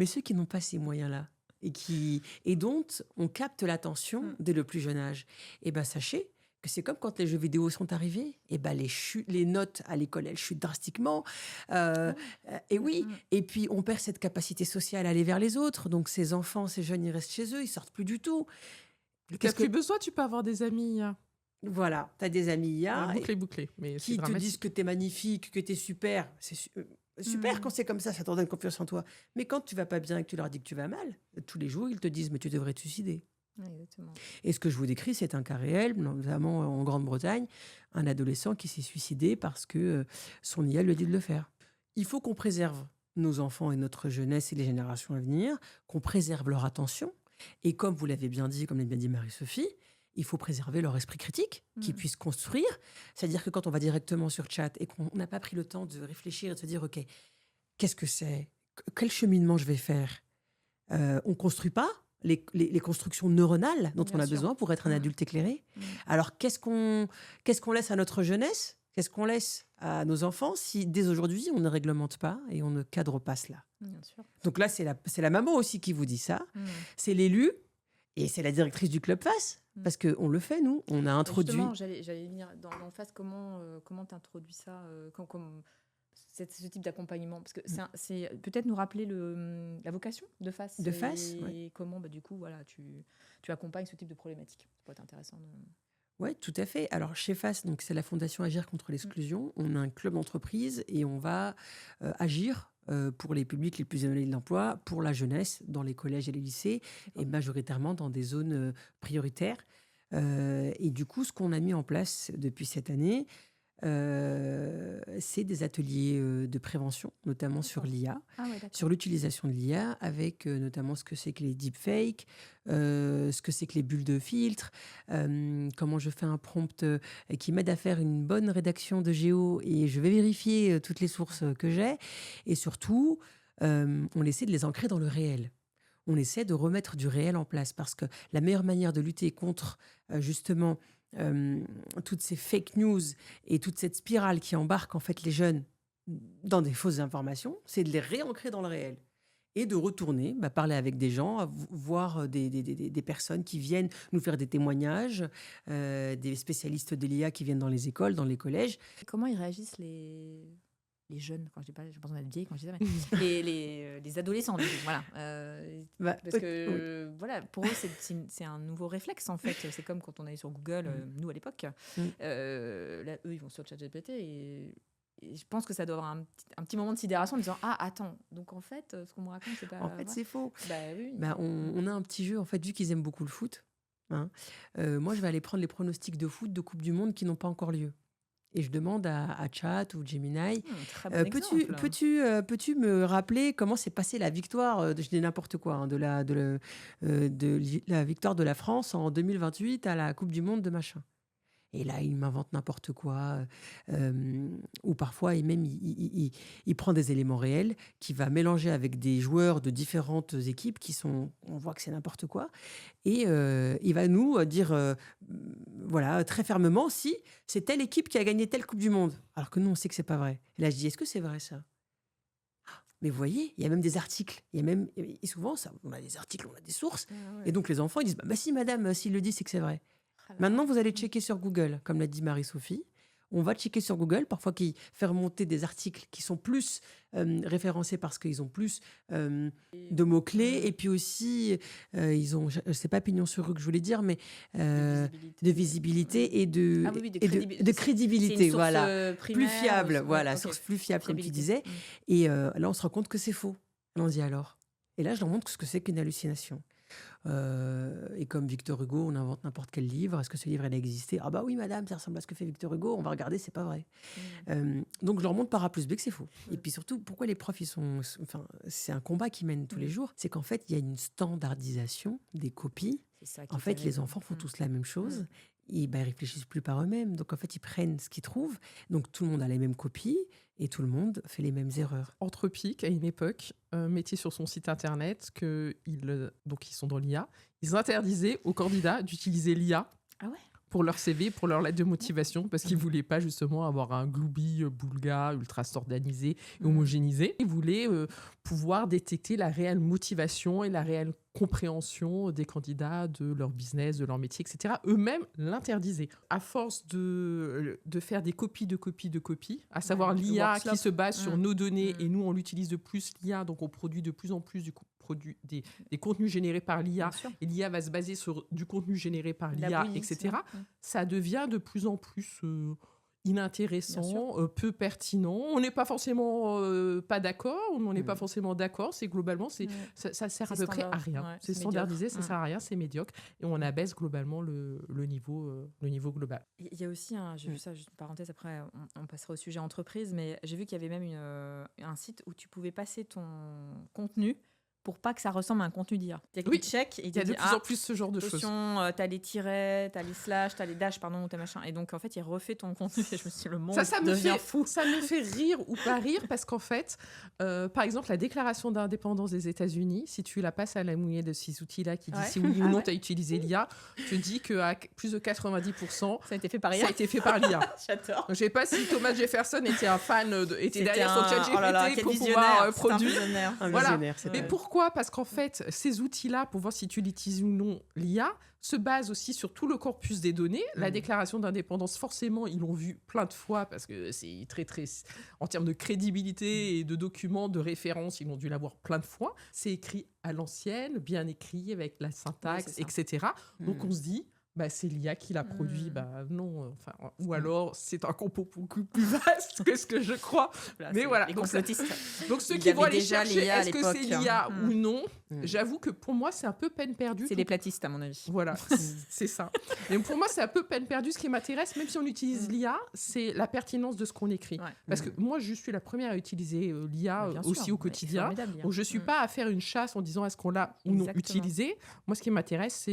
ceux qui n'ont pas ces moyens-là et dont on capte l'attention dès le plus jeune âge, sachez que c'est comme quand les jeux vidéo sont arrivés, les notes à l'école, elles chutent drastiquement. Et puis on perd cette capacité sociale à aller vers les autres. Donc ces enfants, ces jeunes, ils restent chez eux, ils sortent plus du tout. Tu n'as plus besoin, tu peux avoir des amis. Voilà, tu as des amis bouclés. Mais qui te disent que tu es magnifique, que tu es super. C'est super quand c'est comme ça t'en donne confiance en toi. Mais quand tu vas pas bien et que tu leur dis que tu vas mal, tous les jours, ils te disent « mais tu devrais te suicider ». Ouais, exactement. Et ce que je vous décris, c'est un cas réel, notamment en Grande-Bretagne, un adolescent qui s'est suicidé parce que son IA lui a dit de le faire. Il faut qu'on préserve nos enfants et notre jeunesse et les générations à venir, qu'on préserve leur attention. Et comme vous l'avez bien dit, comme l'a bien dit Marie-Sophie, il faut préserver leur esprit critique, qu'ils puissent construire. C'est-à-dire que quand on va directement sur chat et qu'on n'a pas pris le temps de réfléchir et de se dire, OK, qu'est-ce que c'est? Quel cheminement je vais faire? On ne construit pas les constructions neuronales dont Bien on a sûr. besoin pour être un adulte éclairé. Alors, qu'est-ce qu'on laisse à notre jeunesse? Qu'est-ce qu'on laisse à nos enfants si dès aujourd'hui, on ne réglemente pas et on ne cadre pas cela? Bien sûr. Donc là, c'est la maman aussi qui vous dit ça. C'est l'élu et c'est la directrice du Club Face. Parce qu'on le fait, nous. On a introduit... Justement, j'allais venir dans le face. Comment tu introduis ça ce type d'accompagnement? Parce que c'est peut-être nous rappeler la vocation de face. De face, et comment, du coup, voilà, tu accompagnes ce type de problématique. Ça pourrait être intéressant. Oui, tout à fait. Alors, chez FACE, donc, c'est la Fondation Agir contre l'exclusion. On a un club d'entreprise et on va agir pour les publics les plus éloignés de l'emploi, pour la jeunesse, dans les collèges et les lycées, et majoritairement dans des zones prioritaires. Et du coup, ce qu'on a mis en place depuis cette année, c'est des ateliers de prévention, notamment sur l'IA, sur l'utilisation de l'IA, avec notamment ce que c'est que les deepfakes, ce que c'est que les bulles de filtre, comment je fais un prompt qui m'aide à faire une bonne rédaction de géo et je vais vérifier toutes les sources que j'ai. Et surtout, on essaie de les ancrer dans le réel. On essaie de remettre du réel en place parce que la meilleure manière de lutter contre justement toutes ces fake news et toute cette spirale qui embarque en fait les jeunes dans des fausses informations, c'est de les réancrer dans le réel et de retourner, parler avec des gens, voir des personnes qui viennent nous faire des témoignages, des spécialistes de l'IA qui viennent dans les écoles, dans les collèges. Comment ils réagissent les jeunes, quand je dis pas, je pense qu'on a vieilles quand je dis ça, mais les adolescents, du coup, voilà. Parce que, voilà, pour eux, c'est un nouveau réflexe, en fait. C'est comme quand on allait sur Google, nous, à l'époque. Là, eux, ils vont sur ChatGPT et je pense que ça doit avoir un petit moment de sidération en disant « Ah, attends, donc en fait, ce qu'on me raconte, c'est pas... » En fait, c'est faux. Oui. On a un petit jeu, en fait, vu qu'ils aiment beaucoup le foot. Moi, je vais aller prendre les pronostics de foot de Coupe du Monde qui n'ont pas encore lieu. Et je demande à Chat ou Gemini, peux-tu me rappeler comment s'est passée la victoire, je dis n'importe quoi, de la victoire de la France en 2028 à la Coupe du Monde de machin. Et là, il m'invente n'importe quoi. Ou parfois, il prend des éléments réels qu'il va mélanger avec des joueurs de différentes équipes on voit que c'est n'importe quoi. Et il va nous dire, voilà, très fermement, si c'est telle équipe qui a gagné telle Coupe du Monde. Alors que nous, on sait que c'est pas vrai. Et là, je dis, est-ce que c'est vrai ça? Mais vous voyez, il y a même des articles. Et souvent, on a des articles, on a des sources. Et donc, les enfants, ils disent, si madame, s'il le dit, c'est que c'est vrai. Maintenant, vous allez checker sur Google, comme l'a dit Marie-Sophie. On va checker sur Google, parfois qui fait remonter des articles qui sont plus référencés parce qu'ils ont plus de mots-clés. Et puis aussi, ils ont, c'est pas pignon sur rue que je voulais dire, mais de visibilité et de crédibilité. Voilà. Plus fiable, voilà, source plus fiable, comme tu disais. Et là, on se rend compte que c'est faux. On dit alors. Et là, je leur montre ce que c'est qu'une hallucination. Et comme Victor Hugo, on invente n'importe quel livre. Est-ce que ce livre, il a existé? Ah bah oui, madame, ça ressemble à ce que fait Victor Hugo. On va regarder, c'est pas vrai. Donc, je leur montre par A plus B que c'est faux. Et puis surtout, pourquoi les profs, c'est un combat qu'ils mènent tous les jours. C'est qu'en fait, il y a une standardisation des copies. En fait, les enfants font tous la même chose. Ils réfléchissent plus par eux-mêmes. Donc, en fait, ils prennent ce qu'ils trouvent. Donc, tout le monde a les mêmes copies et tout le monde fait les mêmes erreurs. Entrepic, à une époque, mettait sur son site internet donc ils sont dans l'IA, ils interdisaient aux candidats d'utiliser l'IA pour leur CV, pour leur lettre de motivation, parce qu'ils ne voulaient pas justement avoir un gloubi boulga ultra standardisé et homogénéisé. Ils voulaient pouvoir détecter la réelle motivation et la réelle compréhension des candidats, de leur business, de leur métier, etc. Eux-mêmes l'interdisaient. À force de faire des copies de copies, à savoir l'IA qui se base sur nos données, et nous, on l'utilise de plus, l'IA, donc on produit de plus en plus des contenus générés par l'IA, et l'IA va se baser sur du contenu généré par l'IA, etc. Ça devient de plus en plus inintéressant, peu pertinent. On n'est pas forcément pas d'accord, on n'est pas forcément d'accord. C'est globalement, ça sert à peu près à rien. Ouais, c'est standardisé, ça sert à rien, c'est médiocre. Et on abaisse globalement le niveau global. Il y a aussi, j'ai vu ça, juste une parenthèse, après on passera au sujet entreprise, mais j'ai vu qu'il y avait même un site où tu pouvais passer ton contenu pour pas que ça ressemble à un contenu d'IA. Oui, check, et il y a de plus en plus ce genre de choses. T'as les tirets, t'as les slash, t'as les dash, pardon, t'as machin. Et donc, en fait, il refait ton contenu. Et je me suis dit, le monde devient fou. Ça me fait rire ou pas rire, parce qu'en fait, par exemple, la déclaration d'indépendance des États-Unis, si tu la passes à la mouillée de ces outils-là qui dit si oui ou non tu as utilisé l'IA, te dit qu'à plus de 90%, ça a été fait par l'IA. J'adore. Je ne sais pas si Thomas Jefferson était un fan, était derrière son chat GPT pour pouvoir produire. Voilà. Mais pourquoi ? Parce qu'en fait, ces outils-là, pour voir si tu l'utilises ou non, l'IA, se basent aussi sur tout le corpus des données. La déclaration d'indépendance, forcément, ils l'ont vu plein de fois parce que c'est très, très... En termes de crédibilité et de documents, de référence, ils ont dû l'avoir plein de fois. C'est écrit à l'ancienne, bien écrit, avec la syntaxe, etc. Donc, on se dit... c'est l'IA qui l'a produit, non, ou alors c'est un complot beaucoup plus vaste que ce que je crois. Mais voilà. Les complotistes. Donc ceux qui vont aller chercher, est-ce que c'est l'IA ou non, j'avoue que pour moi c'est un peu peine perdue. C'est des platistes à mon avis. Voilà, c'est ça. Et pour moi c'est un peu peine perdue. Ce qui m'intéresse, même si on utilise l'IA, c'est la pertinence de ce qu'on écrit. Ouais. Parce que moi je suis la première à utiliser l'IA aussi au quotidien. Donc je suis pas à faire une chasse en disant est-ce qu'on l'a ou non utilisé. Moi ce qui m'intéresse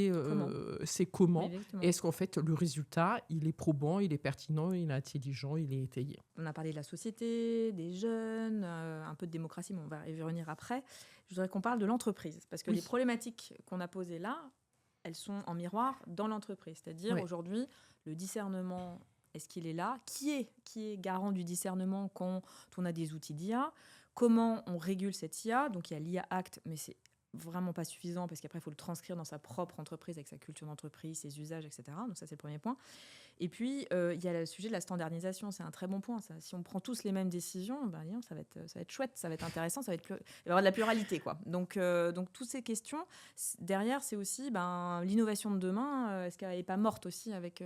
c'est comment. Et est-ce qu'en fait, le résultat, il est probant, il est pertinent, il est intelligent, il est étayé. On a parlé de la société, des jeunes, un peu de démocratie, mais on va y revenir après. Je voudrais qu'on parle de l'entreprise, parce que les problématiques qu'on a posées là, elles sont en miroir dans l'entreprise. C'est-à-dire, aujourd'hui, le discernement, est-ce qu'il est là ? Qui est garant du discernement quand on a des outils d'IA ? Comment on régule cette IA ? Donc, il y a l'IA Act, mais c'est vraiment pas suffisant parce qu'après il faut le transcrire dans sa propre entreprise avec sa culture d'entreprise, ses usages, etc. Donc ça c'est le premier point. Et puis il y a le sujet de la standardisation, c'est un très bon point. Ça. Si on prend tous les mêmes décisions, ça va être chouette, ça va être intéressant, il va y avoir de la pluralité, quoi. Donc toutes ces questions derrière, c'est aussi l'innovation de demain. Est-ce qu'elle n'est pas morte aussi avec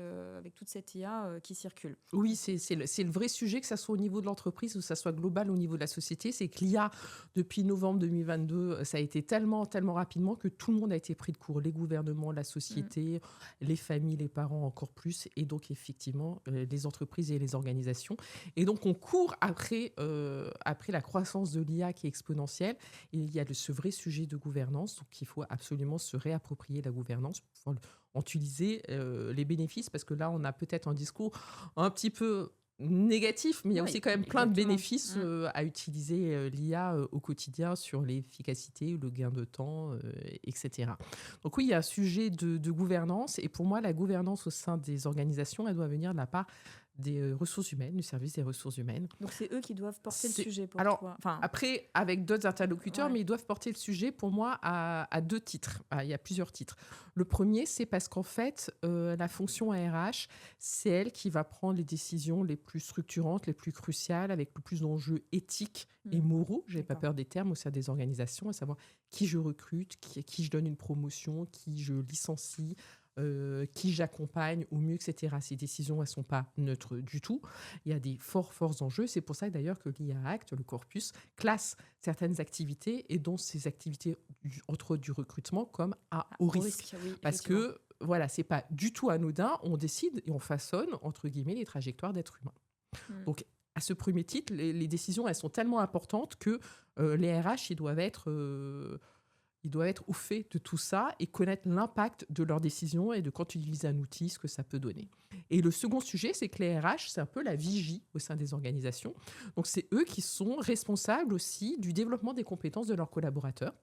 toute cette IA qui circule ? Oui, c'est le vrai sujet, que ça soit au niveau de l'entreprise ou que ça soit global au niveau de la société. C'est que l'IA depuis novembre 2022, ça a été tellement rapidement que tout le monde a été pris de court, les gouvernements, la société, les familles, les parents encore plus, et donc effectivement les entreprises et les organisations. Et donc on court après la croissance de l'IA qui est exponentielle. Et il y a ce vrai sujet de gouvernance, donc il faut absolument se réapproprier la gouvernance pour pouvoir utiliser les bénéfices, parce que là on a peut-être un discours un petit peu négatif, mais il y a aussi quand même plein de bénéfices à utiliser l'IA au quotidien sur l'efficacité, le gain de temps, etc. Donc oui, il y a un sujet de gouvernance, et pour moi, la gouvernance au sein des organisations, elle doit venir de la part des ressources humaines, du service des ressources humaines. Donc c'est eux qui doivent porter le sujet pour toi. Après, avec d'autres interlocuteurs, mais ils doivent porter le sujet pour moi à deux titres. Il y a plusieurs titres. Le premier, c'est parce qu'en fait, la fonction RH, c'est elle qui va prendre les décisions les plus structurantes, les plus cruciales, avec le plus d'enjeux éthiques et moraux, je n'ai pas peur des termes, au sein des organisations, à savoir qui je recrute, qui je donne une promotion, qui je licencie, qui j'accompagne au mieux, etc. Ces décisions, elles ne sont pas neutres du tout. Il y a des forts enjeux. C'est pour ça d'ailleurs que l'IA Act, le corpus, classe certaines activités, et dont ces activités, entre autres du recrutement, comme à haut risque. Oui, parce que, voilà, ce n'est pas du tout anodin. On décide et on façonne, entre guillemets, les trajectoires d'êtres humains. Donc, à ce premier titre, les décisions, elles sont tellement importantes que les RH, ils doivent être au fait de tout ça et connaître l'impact de leurs décisions et de quand ils utilisent un outil, ce que ça peut donner. Et le second sujet, c'est que les RH, c'est un peu la vigie au sein des organisations. Donc, c'est eux qui sont responsables aussi du développement des compétences de leurs collaborateurs,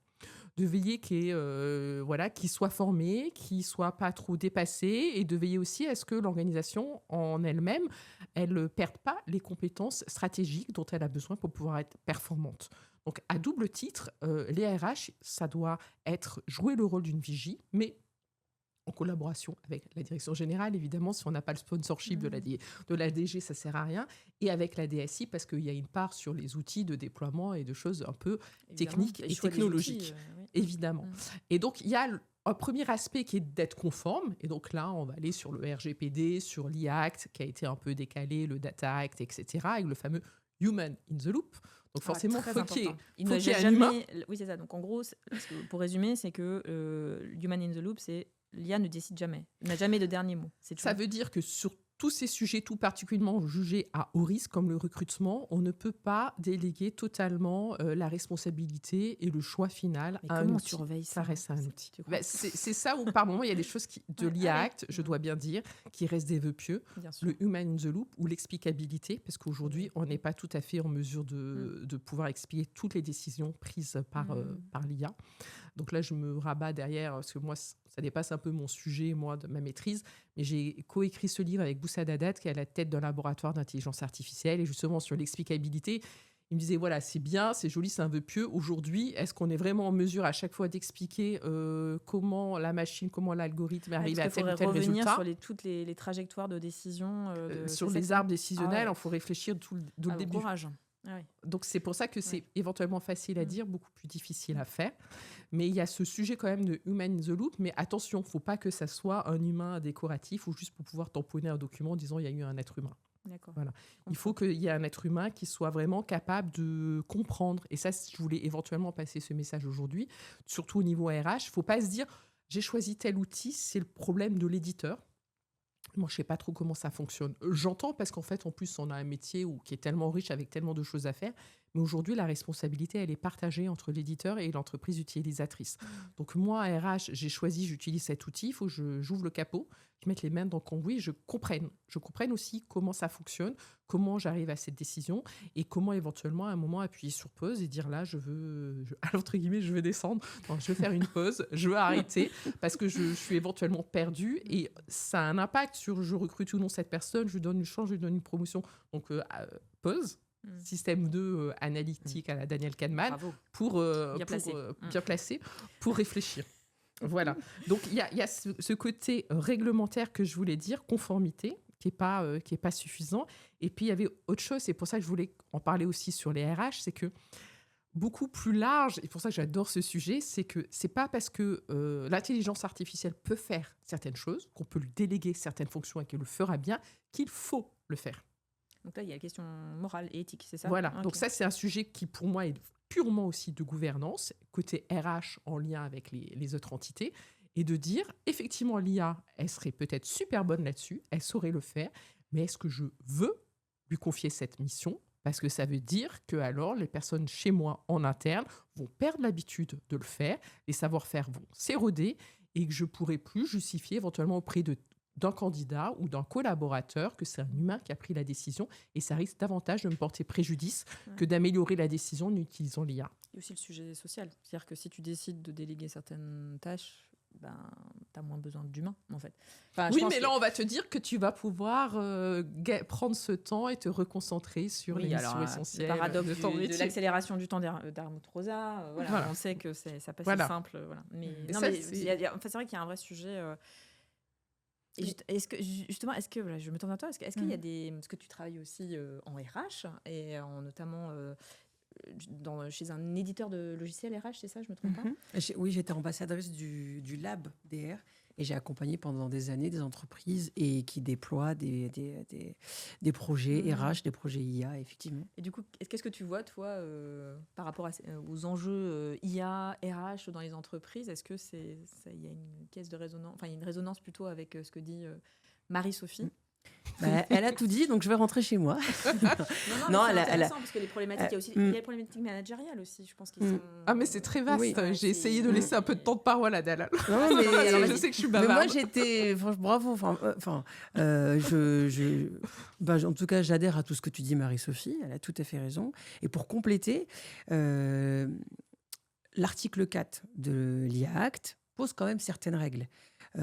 de veiller qu'ils soient formés, qu'ils ne soient pas trop dépassés, et de veiller aussi à ce que l'organisation en elle-même, elle ne perde pas les compétences stratégiques dont elle a besoin pour pouvoir être performante. Donc, à double titre, les RH, ça doit jouer le rôle d'une vigie, mais en collaboration avec la direction générale, évidemment, si on n'a pas le sponsorship de la DG, ça ne sert à rien, et avec la DSI, parce qu'il y a une part sur les outils de déploiement et de choses un peu techniques et technologiques, évidemment. Et donc, il y a un premier aspect qui est d'être conforme, et donc là, on va aller sur le RGPD, sur l'IA Act, qui a été un peu décalé, le Data Act, etc., avec le fameux Human in the Loop. Donc forcément, il faut qu'il y ait un humain. Oui, c'est ça. Donc en gros, pour résumer, c'est que Human in the Loop, c'est l'IA ne décide jamais. Il n'a jamais de dernier mot. Ça veut dire que sur tous ces sujets, tout particulièrement jugés à haut risque, comme le recrutement, on ne peut pas déléguer totalement la responsabilité et le choix final à un outil. Comment on surveille ça ? Ça reste un outil. C'est ça où, par moment, il y a des choses de l'IA Act, je dois bien dire, qui restent des vœux pieux. Le Human in the Loop ou l'explicabilité, parce qu'aujourd'hui, on n'est pas tout à fait en mesure de pouvoir expliquer toutes les décisions prises par l'IA. Donc là, je me rabats derrière, parce que moi, ça dépasse un peu mon sujet, moi, de ma maîtrise. Mais j'ai coécrit ce livre avec Boussa Dadat, qui est à la tête d'un laboratoire d'intelligence artificielle. Et justement, sur l'explicabilité, il me disait, voilà, c'est bien, c'est joli, c'est un vœu pieux. Aujourd'hui, est-ce qu'on est vraiment en mesure à chaque fois d'expliquer comment la machine, comment l'algorithme est arrivé à tel ou tel résultat ? Sur toutes les trajectoires de décision. Sur les arbres décisionnels, il faut réfléchir tout le début. Courage. Donc, c'est pour ça que c'est éventuellement facile à dire, beaucoup plus difficile à faire. Mais il y a ce sujet quand même de Human in the Loop. Mais attention, il ne faut pas que ça soit un humain décoratif ou juste pour pouvoir tamponner un document en disant il y a eu un être humain. Voilà. Il faut qu'il y ait un être humain qui soit vraiment capable de comprendre. Et ça, je voulais éventuellement passer ce message aujourd'hui, surtout au niveau RH. Il ne faut pas se dire j'ai choisi tel outil, c'est le problème de l'éditeur. Moi, je ne sais pas trop comment ça fonctionne. J'entends parce qu'en fait, en plus, on a un métier qui est tellement riche avec tellement de choses à faire. Mais aujourd'hui, la responsabilité, elle est partagée entre l'éditeur et l'entreprise utilisatrice. Donc moi, RH, j'utilise cet outil. Il faut que j'ouvre le capot, je mette les mains dans le cambouis, je comprenne aussi comment ça fonctionne, comment j'arrive à cette décision et comment éventuellement, à un moment, appuyer sur pause et dire là, je veux descendre, non, je veux faire une pause, je veux arrêter parce que je suis éventuellement perdue et ça a un impact sur je recrute ou non cette personne, je lui donne une chance, je lui donne une promotion. Donc, pause. Système 2 analytique à la Daniel Kahneman pour bien placé pour réfléchir. Voilà. Donc il y a ce côté réglementaire que je voulais dire, conformité, qui est pas suffisant. Et puis il y avait autre chose, c'est pour ça que je voulais en parler aussi sur les RH, c'est que beaucoup plus large, et pour ça que j'adore ce sujet, c'est que c'est pas parce que l'intelligence artificielle peut faire certaines choses, qu'on peut lui déléguer certaines fonctions et qu'elle le fera bien, qu'il faut le faire. Donc là, il y a la question morale et éthique, c'est ça ? Voilà, donc ça, c'est un sujet qui, pour moi, est purement aussi de gouvernance, côté RH en lien avec les autres entités, et de dire, effectivement, l'IA, elle serait peut-être super bonne là-dessus, elle saurait le faire, mais est-ce que je veux lui confier cette mission ? Parce que ça veut dire que alors les personnes chez moi, en interne, vont perdre l'habitude de le faire, les savoir-faire vont s'éroder, et que je ne pourrai plus justifier éventuellement auprès d'un candidat ou d'un collaborateur que c'est un humain qui a pris la décision et ça risque davantage de me porter préjudice que d'améliorer la décision en utilisant l'IA. Il y a aussi le sujet social. C'est-à-dire que si tu décides de déléguer certaines tâches, tu as moins besoin d'humains, en fait. Oui, mais là, on va te dire que tu vas pouvoir prendre ce temps et te reconcentrer sur les missions essentielles. Le paradoxe de l'accélération du temps d'Armut Rosa, voilà. On sait que ça passe simple. Voilà. Mais c'est vrai qu'il y a un vrai sujet... Est-ce que je me tourne vers toi, est-ce qu'il y a parce que tu travailles aussi en RH et notamment chez un éditeur de logiciels RH, c'est ça, je me trompe pas ? Oui, j'étais ambassadrice du Lab DR et j'ai accompagné pendant des années des entreprises et qui déploient des projets RH, des projets IA, effectivement. Et du coup, qu'est-ce que tu vois, toi, par rapport aux enjeux IA, RH dans les entreprises ? Est-ce que il y a une caisse de résonance, enfin, il y a une résonance plutôt avec ce que dit Marie-Sophie ? Elle a tout dit, donc je vais rentrer chez moi. Non, c'est intéressant parce que les problématiques, il y a les problématiques managériales aussi, je pense qu'ils sont... Ah, mais c'est très vaste. Oui, j'ai essayé de laisser un peu de temps de parole à Dalal. Non, mais alors, je sais que je suis bavarde. Mais moi, j'étais... Bravo. En tout cas, j'adhère à tout ce que tu dis, Marie-Sophie. Elle a tout à fait raison. Et pour compléter, l'article 4 de l'IA Act pose quand même certaines règles.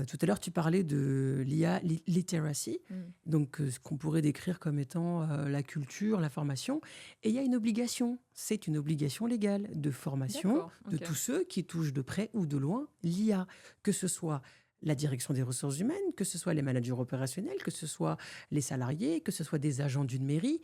Tout à l'heure, tu parlais de l'IA literacy, donc ce qu'on pourrait décrire comme étant la culture, la formation. Et il y a une obligation, c'est une obligation légale de formation de tous ceux qui touchent de près ou de loin l'IA, que ce soit la direction des ressources humaines, que ce soit les managers opérationnels, que ce soit les salariés, que ce soit des agents d'une mairie.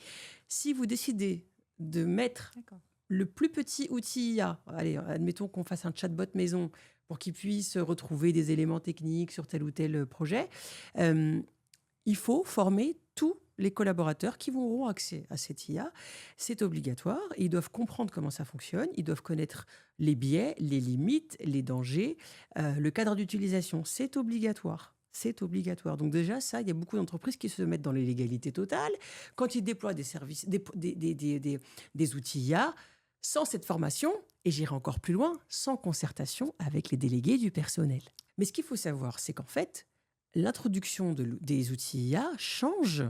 Si vous décidez de mettre D'accord. le plus petit outil IA, allez, admettons qu'on fasse un chatbot maison pour qu'il puisse retrouver des éléments techniques sur tel ou tel projet, il faut former tous les collaborateurs qui auront accès à cette IA. C'est obligatoire. Ils doivent comprendre comment ça fonctionne. Ils doivent connaître les biais, les limites, les dangers, le cadre d'utilisation. C'est obligatoire. C'est obligatoire. Donc déjà, ça, il y a beaucoup d'entreprises qui se mettent dans l'illégalité totale. Quand ils déploient des services, des outils IA, sans cette formation, et j'irai encore plus loin, sans concertation avec les délégués du personnel. Mais ce qu'il faut savoir, c'est qu'en fait, l'introduction des outils IA change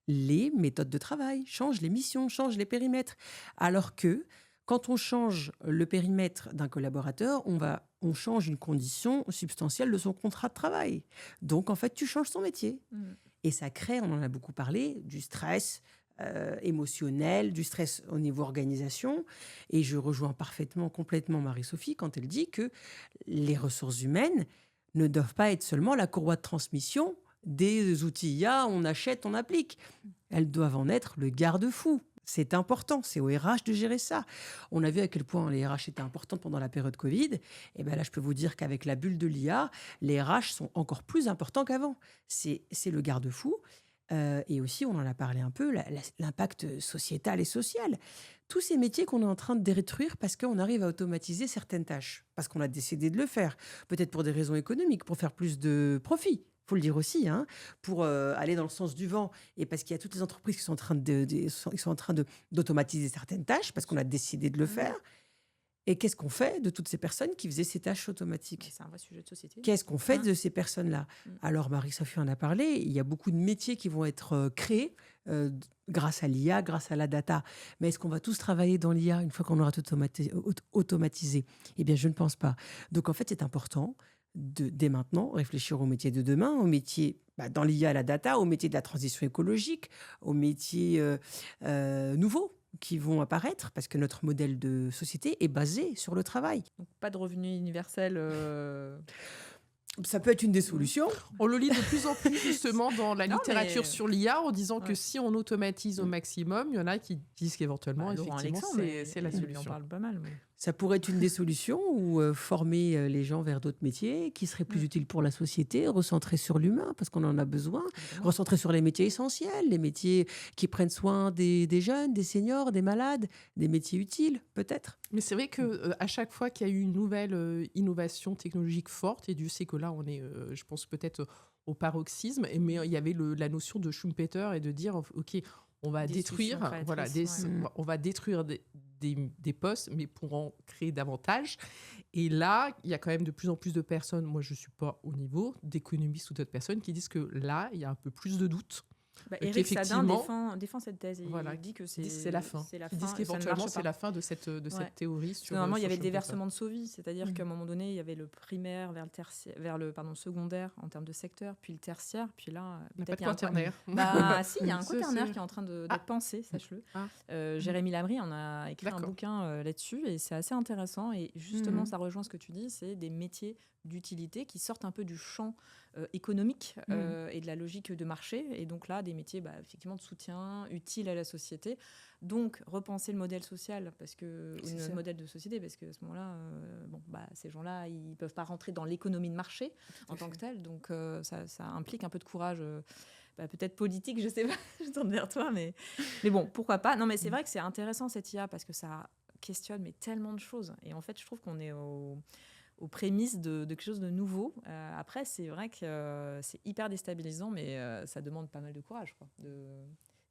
les méthodes de travail, change les missions, change les périmètres. Alors que quand on change le périmètre d'un collaborateur, on change une condition substantielle de son contrat de travail. Donc, en fait, tu changes son métier. Et ça crée, on en a beaucoup parlé, du stress émotionnel, du stress au niveau organisation. Et je rejoins parfaitement, complètement Marie-Sophie quand elle dit que les ressources humaines ne doivent pas être seulement la courroie de transmission des outils IA, on achète, on applique. Elles doivent en être le garde-fou. C'est important, c'est au RH de gérer ça. On a vu à quel point les RH étaient importantes pendant la période Covid. Et bien là, je peux vous dire qu'avec la bulle de l'IA, les RH sont encore plus importants qu'avant. C'est le garde-fou. Et aussi, on en a parlé un peu, l'impact sociétal et social. Tous ces métiers qu'on est en train de détruire parce qu'on arrive à automatiser certaines tâches, parce qu'on a décidé de le faire, peut-être pour des raisons économiques, pour faire plus de profit. Il faut le dire aussi, hein, pour aller dans le sens du vent, et parce qu'il y a toutes les entreprises qui sont en train d'automatiser certaines tâches, parce qu'on a décidé de le faire. Et qu'est-ce qu'on fait de toutes ces personnes qui faisaient ces tâches automatiques ? C'est un vrai sujet de société. Qu'est-ce qu'on fait de ces personnes-là ? Alors, Marie-Sophie en a parlé, il y a beaucoup de métiers qui vont être créés grâce à l'IA, grâce à la data. Mais est-ce qu'on va tous travailler dans l'IA une fois qu'on aura tout automatisé ? Eh bien, je ne pense pas. Donc, en fait, c'est important dès maintenant, réfléchir aux métiers de demain, aux métiers dans l'IA, la data, aux métiers de la transition écologique, aux métiers nouveaux qui vont apparaître, parce que notre modèle de société est basé sur le travail. Donc, pas de revenu universel. Ça peut être une des solutions. On le lit de plus en plus justement dans la littérature sur l'IA en disant que si on automatise au maximum, il y en a qui disent qu'éventuellement, effectivement, c'est la solution. On parle pas mal. Mais... Ça pourrait être une des solutions, ou former les gens vers d'autres métiers qui seraient plus utiles pour la société, recentrés sur l'humain, parce qu'on en a besoin, recentrés sur les métiers essentiels, les métiers qui prennent soin des jeunes, des seniors, des malades, des métiers utiles, peut-être. Mais c'est vrai qu'à chaque fois qu'il y a eu une nouvelle innovation technologique forte, et Dieu sait que là, on est, je pense, peut-être au paroxysme, mais il y avait la notion de Schumpeter et de dire, OK, on va détruire, on va détruire des postes, mais pour en créer davantage. Et là, il y a quand même de plus en plus de personnes, moi je ne suis pas au niveau, d'économistes ou d'autres personnes qui disent que là, il y a un peu plus de doutes. Éric Sadin défend cette thèse. Il dit que c'est la fin. Ils disent qu'éventuellement, c'est la fin de cette théorie. Normalement, il y avait le déversement de Sauvy, c'est-à-dire qu'à un moment donné, il y avait le primaire vers le secondaire en termes de secteur, puis le tertiaire, puis là... Il n'y a pas de quaternaire. Si, il y a un quaternaire qui est en train d'être pensé, sache-le. Jérémy Lamry en a écrit un bouquin là-dessus, et c'est assez intéressant. Et justement, ça rejoint ce que tu dis, c'est des métiers d'utilité qui sortent un peu du champ économique et de la logique de marché. Et donc là, des métiers effectivement de soutien, utiles à la société. Donc, repenser le modèle social, le modèle de société, parce qu'à ce moment-là, ces gens-là, ils ne peuvent pas rentrer dans l'économie de marché en tant que telle. Donc, ça implique un peu de courage, peut-être politique, je ne sais pas, je tourne vers toi, mais bon, pourquoi pas. Non, mais c'est vrai que c'est intéressant, cette IA, parce que ça questionne tellement de choses. Et en fait, je trouve qu'on est aux prémices de quelque chose de nouveau. Après, c'est vrai que c'est hyper déstabilisant, mais ça demande pas mal de courage, quoi.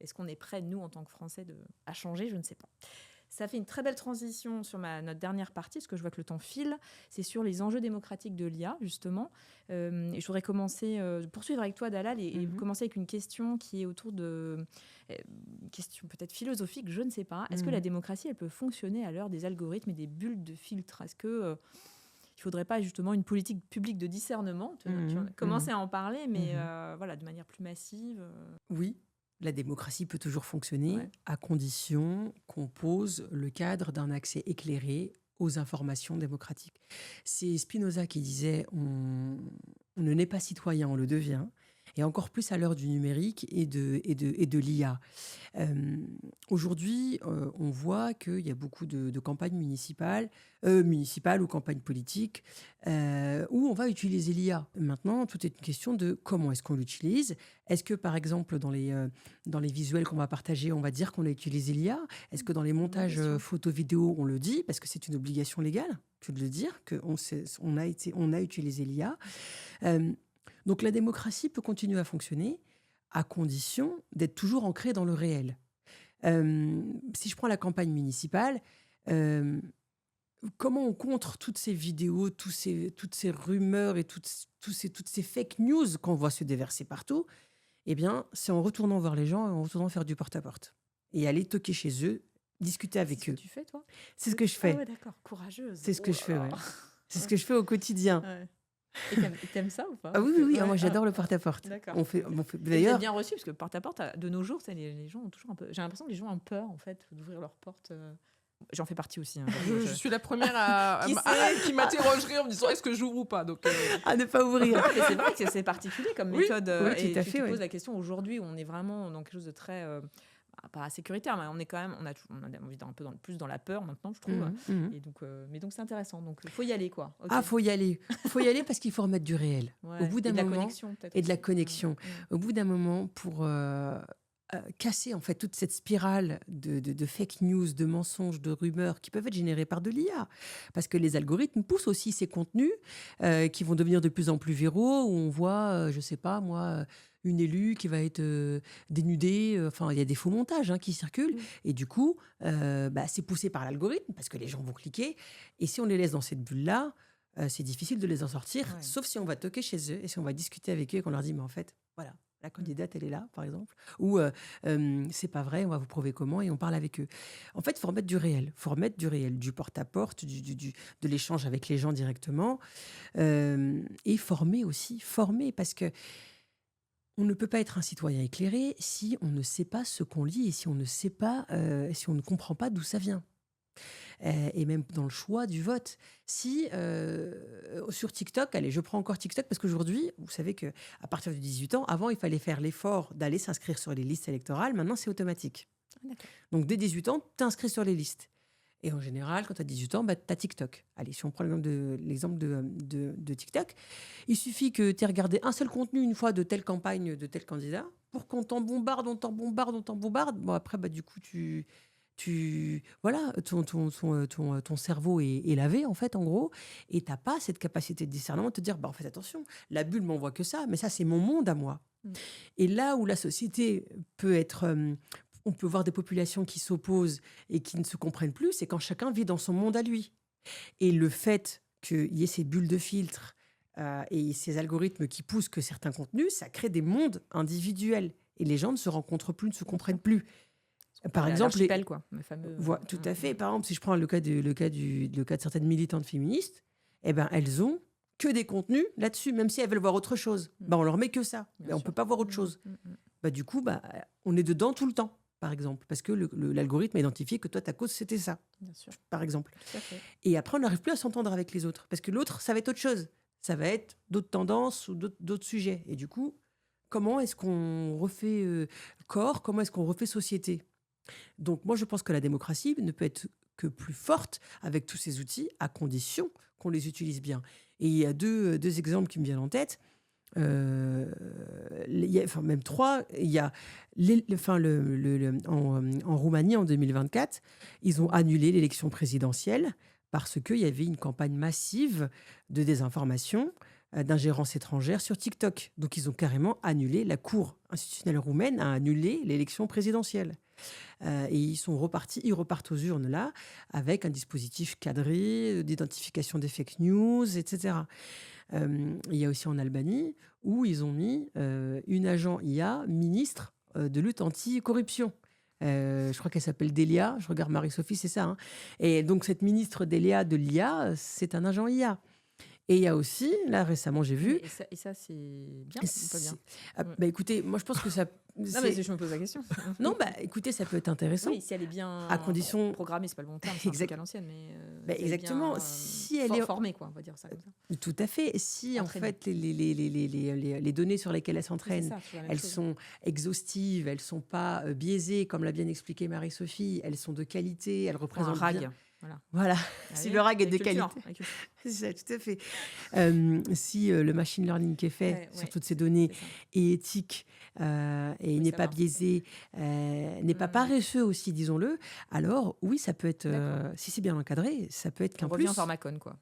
Est-ce qu'on est prêt, nous, en tant que Français, à changer ? Je ne sais pas. Ça fait une très belle transition sur notre dernière partie, parce que je vois que le temps file. C'est sur les enjeux démocratiques de l'IA, justement. Et je voudrais poursuivre avec toi, Dalal, et commencer avec une question qui est autour de... Une question peut-être philosophique, je ne sais pas. Est-ce que la démocratie, elle peut fonctionner à l'heure des algorithmes et des bulles de filtre ? Est-ce que... il ne faudrait pas justement une politique publique de discernement. Tu as commencé à en parler, mais de manière plus massive. Oui, la démocratie peut toujours fonctionner à condition qu'on pose le cadre d'un accès éclairé aux informations démocratiques. C'est Spinoza qui disait on on ne naît pas citoyen, on le devient. Et encore plus à l'heure du numérique et de l'IA. Aujourd'hui, on voit qu'il y a beaucoup de campagnes municipales ou campagnes politiques où on va utiliser l'IA. Maintenant, tout est une question de comment est-ce qu'on l'utilise. Est-ce que, par exemple, dans les visuels qu'on va partager, on va dire qu'on a utilisé l'IA? Est-ce que dans les montages photo-vidéo, on le dit? Parce que c'est une obligation légale que de le dire, qu'on a utilisé l'IA. Donc la démocratie peut continuer à fonctionner à condition d'être toujours ancrée dans le réel. Si je prends la campagne municipale, comment on contre toutes ces vidéos, toutes ces rumeurs et toutes ces fake news qu'on voit se déverser partout? Eh bien, c'est en retournant voir les gens et en retournant faire du porte-à-porte. Et aller toquer chez eux, discuter avec eux. C'est ce que tu fais, toi? C'est ce que je fais. Ah ouais, d'accord, courageuse. C'est ce que je fais, ouais. C'est ce que je fais au quotidien. Ouais. Et t'aimes ça ou pas? Ah oui, Ouais, moi j'adore le porte-à-porte. D'accord. D'ailleurs, c'est bien reçu parce que porte-à-porte, de nos jours, les gens ont toujours un peu. J'ai l'impression que les gens ont peur en fait d'ouvrir leurs portes. J'en fais partie aussi. Hein, Je suis la première qui m'interrogerait en me disant est-ce que j'ouvre ou pas. Donc, à ne pas ouvrir. Mais c'est vrai que c'est particulier comme méthode. Oui, tout à fait. Tu poses la question aujourd'hui où on est vraiment dans quelque chose de très. Pas sécuritaire, mais on est quand même, on a envie d'un peu plus dans la peur maintenant, je trouve. Et donc, mais donc c'est intéressant. Donc il faut y aller, quoi. Okay. Ah, faut y aller. Faut y aller parce qu'il faut remettre du réel. Ouais. Au bout d'un moment, de la connexion, peut-être. Et de la connexion. Au bout d'un moment, pour casser en fait toute cette spirale de fake news, de mensonges, de rumeurs qui peuvent être générées par de l'IA, parce que les algorithmes poussent aussi ces contenus qui vont devenir de plus en plus viraux, où on voit, je sais pas moi. Une élue qui va être dénudée. Enfin, il y a des faux montages qui circulent. Et du coup, c'est poussé par l'algorithme parce que les gens vont cliquer. Et si on les laisse dans cette bulle-là, c'est difficile de les en sortir, sauf si on va toquer chez eux et si on va discuter avec eux et qu'on leur dit, mais en fait, voilà, la candidate, elle est là, par exemple. Ou c'est pas vrai, on va vous prouver comment, et on parle avec eux. En fait, il faut remettre du réel. Il faut remettre du réel, du porte-à-porte, de l'échange avec les gens directement. Et former aussi. Former, parce que on ne peut pas être un citoyen éclairé si on ne sait pas ce qu'on lit et si on ne sait pas, si on ne comprend pas d'où ça vient. Et même dans le choix du vote. Si sur TikTok, allez, je prends encore TikTok parce qu'aujourd'hui, vous savez qu'à partir de 18 ans, avant, il fallait faire l'effort d'aller s'inscrire sur les listes électorales. Maintenant, c'est automatique. D'accord. Donc, dès 18 ans, tu t'inscris sur les listes. Et en général, quand tu as 18 ans, tu as TikTok. Allez, si on prend l'exemple de TikTok, il suffit que tu aies regardé un seul contenu une fois de telle campagne, de tel candidat, pour qu'on t'en bombarde, on t'en bombarde. Bon, après, du coup, voilà, ton cerveau est lavé, en fait, en gros, et tu n'as pas cette capacité de discernement de te dire, en fait, attention, la bulle m'envoie que ça, mais ça, c'est mon monde à moi. Et là où la société peut être... on peut voir des populations qui s'opposent et qui ne se comprennent plus, c'est quand chacun vit dans son monde à lui. Et le fait qu'il y ait ces bulles de filtre et ces algorithmes qui poussent que certains contenus, ça crée des mondes individuels. Et les gens ne se rencontrent plus, ne se comprennent plus. Par exemple, quoi, le fameux. Tout à fait. Par exemple, si je prends le cas de certaines militantes féministes, elles ont que des contenus là-dessus, même si elles veulent voir autre chose. On leur met que ça. On ne peut pas voir autre chose. Du coup, on est dedans tout le temps. Par exemple, parce que l'algorithme a identifié que toi, ta cause, c'était ça, bien sûr. Par exemple. Tout à fait. Et après, on n'arrive plus à s'entendre avec les autres, parce que l'autre, ça va être autre chose. Ça va être d'autres tendances ou d'autres sujets. Et du coup, comment est-ce qu'on refait corps? Comment est-ce qu'on refait société? Donc, moi, je pense que la démocratie ne peut être que plus forte avec tous ces outils, à condition qu'on les utilise bien. Et il y a deux exemples qui me viennent en tête. Même trois. Il y a en Roumanie en 2024, ils ont annulé l'élection présidentielle parce qu'il y avait une campagne massive de désinformation, d'ingérence étrangère sur TikTok. Donc ils ont carrément annulé, la Cour institutionnelle roumaine a annulé l'élection présidentielle. Et ils repartent aux urnes là avec un dispositif cadré d'identification des fake news, etc. Il y a aussi en Albanie où ils ont mis une agent IA ministre de lutte anti-corruption. Je crois qu'elle s'appelle Delia. Je regarde Marie-Sophie, c'est ça. Et donc cette ministre Delia de l'IA, c'est un agent IA. Et il y a aussi, là récemment j'ai vu... Et ça c'est bien ou pas bien? Écoutez, moi je pense que ça... Non, mais je me pose la question. Non, écoutez, ça peut être intéressant. Oui, si elle est bien à condition... programmée, c'est pas le bon terme, c'est un truc à l'ancienne, mais exactement. bien, si elle est formée, quoi, on va dire ça comme ça. Tout à fait. Si Entraînée. en fait les données sur lesquelles elle s'entraîne, elles chose. sont exhaustives, elles sont pas biaisées, comme l'a bien expliqué Marie-Sophie, elles sont de qualité, elles représentent un rag. bien... Voilà. Si le rag est de qualité. C'est ça, tout à fait. Si le machine learning qui est fait sur toutes ces données est éthique et n'est pas biaisé, n'est pas paresseux aussi, disons-le, alors oui, ça peut être, si c'est bien encadré, ça peut être qu'un plus. On revient en pharmacone, quoi.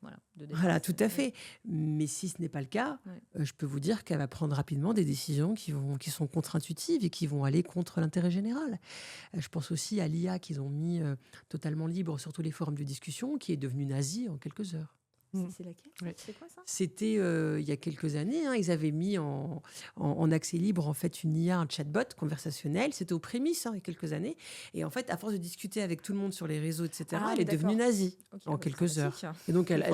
Voilà, tout à fait. Mais si ce n'est pas le cas, je peux vous dire qu'elle va prendre rapidement des décisions qui sont contre-intuitives et qui vont aller contre l'intérêt général. Je pense aussi à l'IA qu'ils ont mis totalement libre sur tous les forums de discussion, qui est devenue nazie en quelques heures. C'est laquelle? C'est quoi ça? C'était il y a quelques années. Ils avaient mis en accès libre en fait une IA, un chatbot conversationnel. C'était aux prémices il y a quelques années. Et en fait, à force de discuter avec tout le monde sur les réseaux, etc., elle est devenue nazie en quelques heures. Et donc elle,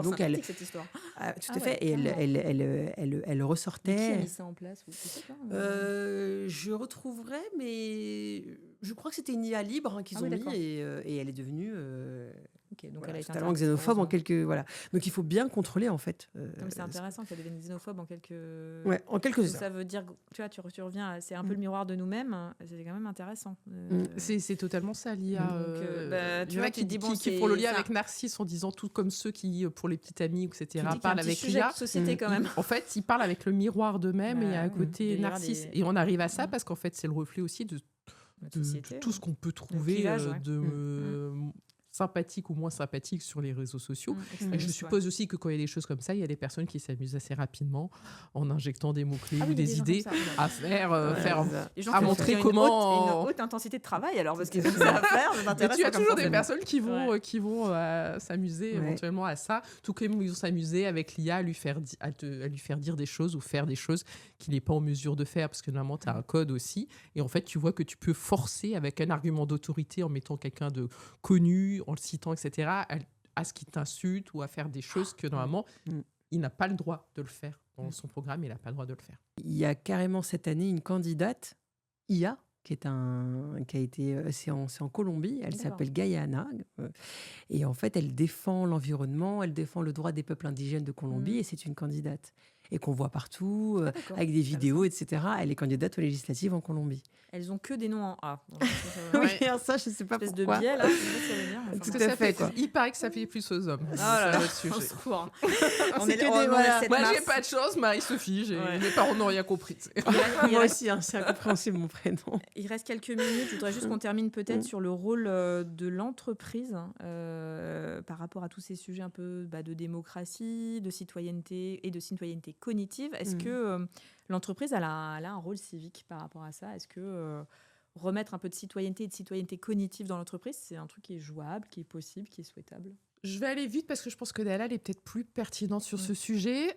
cette histoire. Tout à fait. Et elle ressortait. Qui a mis ça en place? Je retrouverai, mais je crois que c'était une IA libre qu'ils ont mis et elle est devenue. Donc elle a été totalement xénophobe en quelques... Voilà. Donc il faut bien contrôler en fait. C'est intéressant qu'elle devienne xénophobe en quelques... en quelques heures. Ça veut dire, tu reviens, c'est un peu le miroir de nous-mêmes, c'est quand même intéressant. C'est totalement ça, l'IA. Tu vois, qui font le lien avec Narcisse en disant tout comme ceux qui, pour les petites amies, etc., parlent avec l'IA. Société quand même. En fait, ils parlent avec le miroir d'eux-mêmes et à côté Narcisse. Et on arrive à ça parce qu'en fait, c'est le reflet aussi de tout ce qu'on peut trouver sympathique ou moins sympathique sur les réseaux sociaux. Et je suppose aussi que quand il y a des choses comme ça, il y a des personnes qui s'amusent assez rapidement en injectant des mots-clés ou des idées à à montrer comment... Une haute intensité de travail, alors, parce qu'ils ont ça à faire. Mais tu as toujours des personnes qui vont s'amuser éventuellement à ça, tout comme ils vont s'amuser avec l'IA à lui faire dire des choses ou faire des choses qu'il n'est pas en mesure de faire, parce que normalement, tu as un code aussi. Et en fait, tu vois que tu peux forcer avec un argument d'autorité en mettant quelqu'un de connu, en le citant, etc., à ce qu'il t'insulte ou à faire des choses que normalement, il n'a pas le droit de le faire. Dans son programme, il n'a pas le droit de le faire. Il y a carrément cette année une candidate IA c'est en Colombie, elle s'appelle Guyana, et en fait elle défend l'environnement, elle défend le droit des peuples indigènes de Colombie, et c'est une candidate et qu'on voit partout avec des vidéos, etc. Elle est candidate aux législatives en Colombie. Elles ont que des noms en A. Oui, ça je sais pas pourquoi. De biais là, ça veut dire. Tout à fait. Il paraît que ça fait plus aux hommes. Ah là là, au secours. Moi j'ai pas de chance, Marie-Sophie, mes parents n'ont rien compris. Moi aussi, c'est incompréhensible mon prénom. Il reste quelques minutes. Je voudrais juste qu'on termine peut-être sur le rôle de l'entreprise par rapport à tous ces sujets un peu de démocratie, de citoyenneté et de citoyenneté cognitive. Est-ce que l'entreprise elle a un rôle civique par rapport à ça? Est-ce que remettre un peu de citoyenneté et de citoyenneté cognitive dans l'entreprise, c'est un truc qui est jouable, qui est possible, qui est souhaitable? Je vais aller vite parce que je pense que Dalal est peut-être plus pertinente sur ce sujet.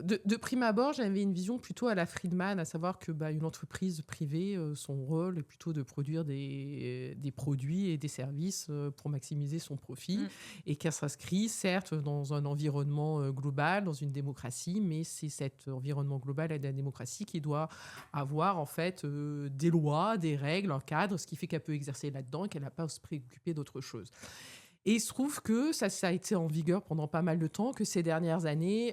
De prime abord, j'avais une vision plutôt à la Friedman, à savoir que une entreprise privée, son rôle est plutôt de produire des produits et des services pour maximiser son profit et qu'elle s'inscrit certes dans un environnement global, dans une démocratie, mais c'est cet environnement global et de la démocratie qui doit avoir en fait des lois, des règles, un cadre, ce qui fait qu'elle peut exercer là-dedans et qu'elle n'a pas à se préoccuper d'autre chose. Et il se trouve que ça a été en vigueur pendant pas mal de temps, que ces dernières années,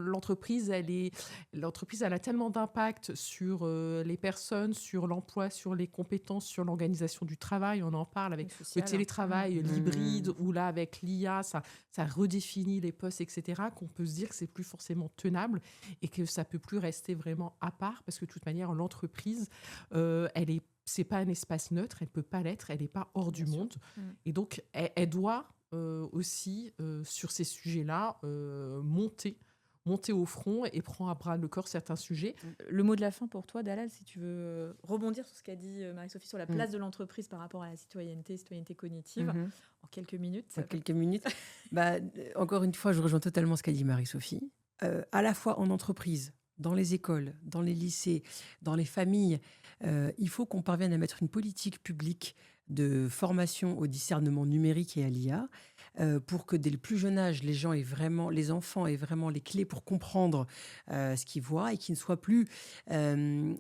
l'entreprise, elle a tellement d'impact sur les personnes, sur l'emploi, sur les compétences, sur l'organisation du travail. On en parle avec le télétravail, l'hybride, ou là, avec l'IA, ça redéfinit les postes, etc., qu'on peut se dire que c'est plus forcément tenable et que ça peut plus rester vraiment à part, parce que de toute manière, l'entreprise, c'est pas un espace neutre, elle peut pas l'être, elle n'est pas hors du monde. Et donc, elle doit aussi, sur ces sujets-là, monter au front et prendre à bras le corps certains sujets. Le mot de la fin pour toi, Dalal, si tu veux rebondir sur ce qu'a dit Marie-Sophie sur la place de l'entreprise par rapport à la citoyenneté cognitive, en quelques minutes. Encore une fois, je rejoins totalement ce qu'a dit Marie-Sophie. À la fois en entreprise, dans les écoles, dans les lycées, dans les familles, il faut qu'on parvienne à mettre une politique publique de formation au discernement numérique et à l'IA, pour que dès le plus jeune âge, les enfants aient vraiment les clés pour comprendre ce qu'ils voient et qu'ils ne soient plus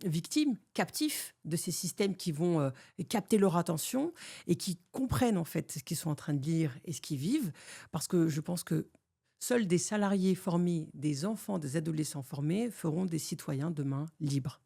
victimes, captifs de ces systèmes qui vont capter leur attention et qui comprennent en fait ce qu'ils sont en train de lire et ce qu'ils vivent. Parce que je pense que seuls des salariés formés, des enfants, des adolescents formés feront des citoyens demain libres.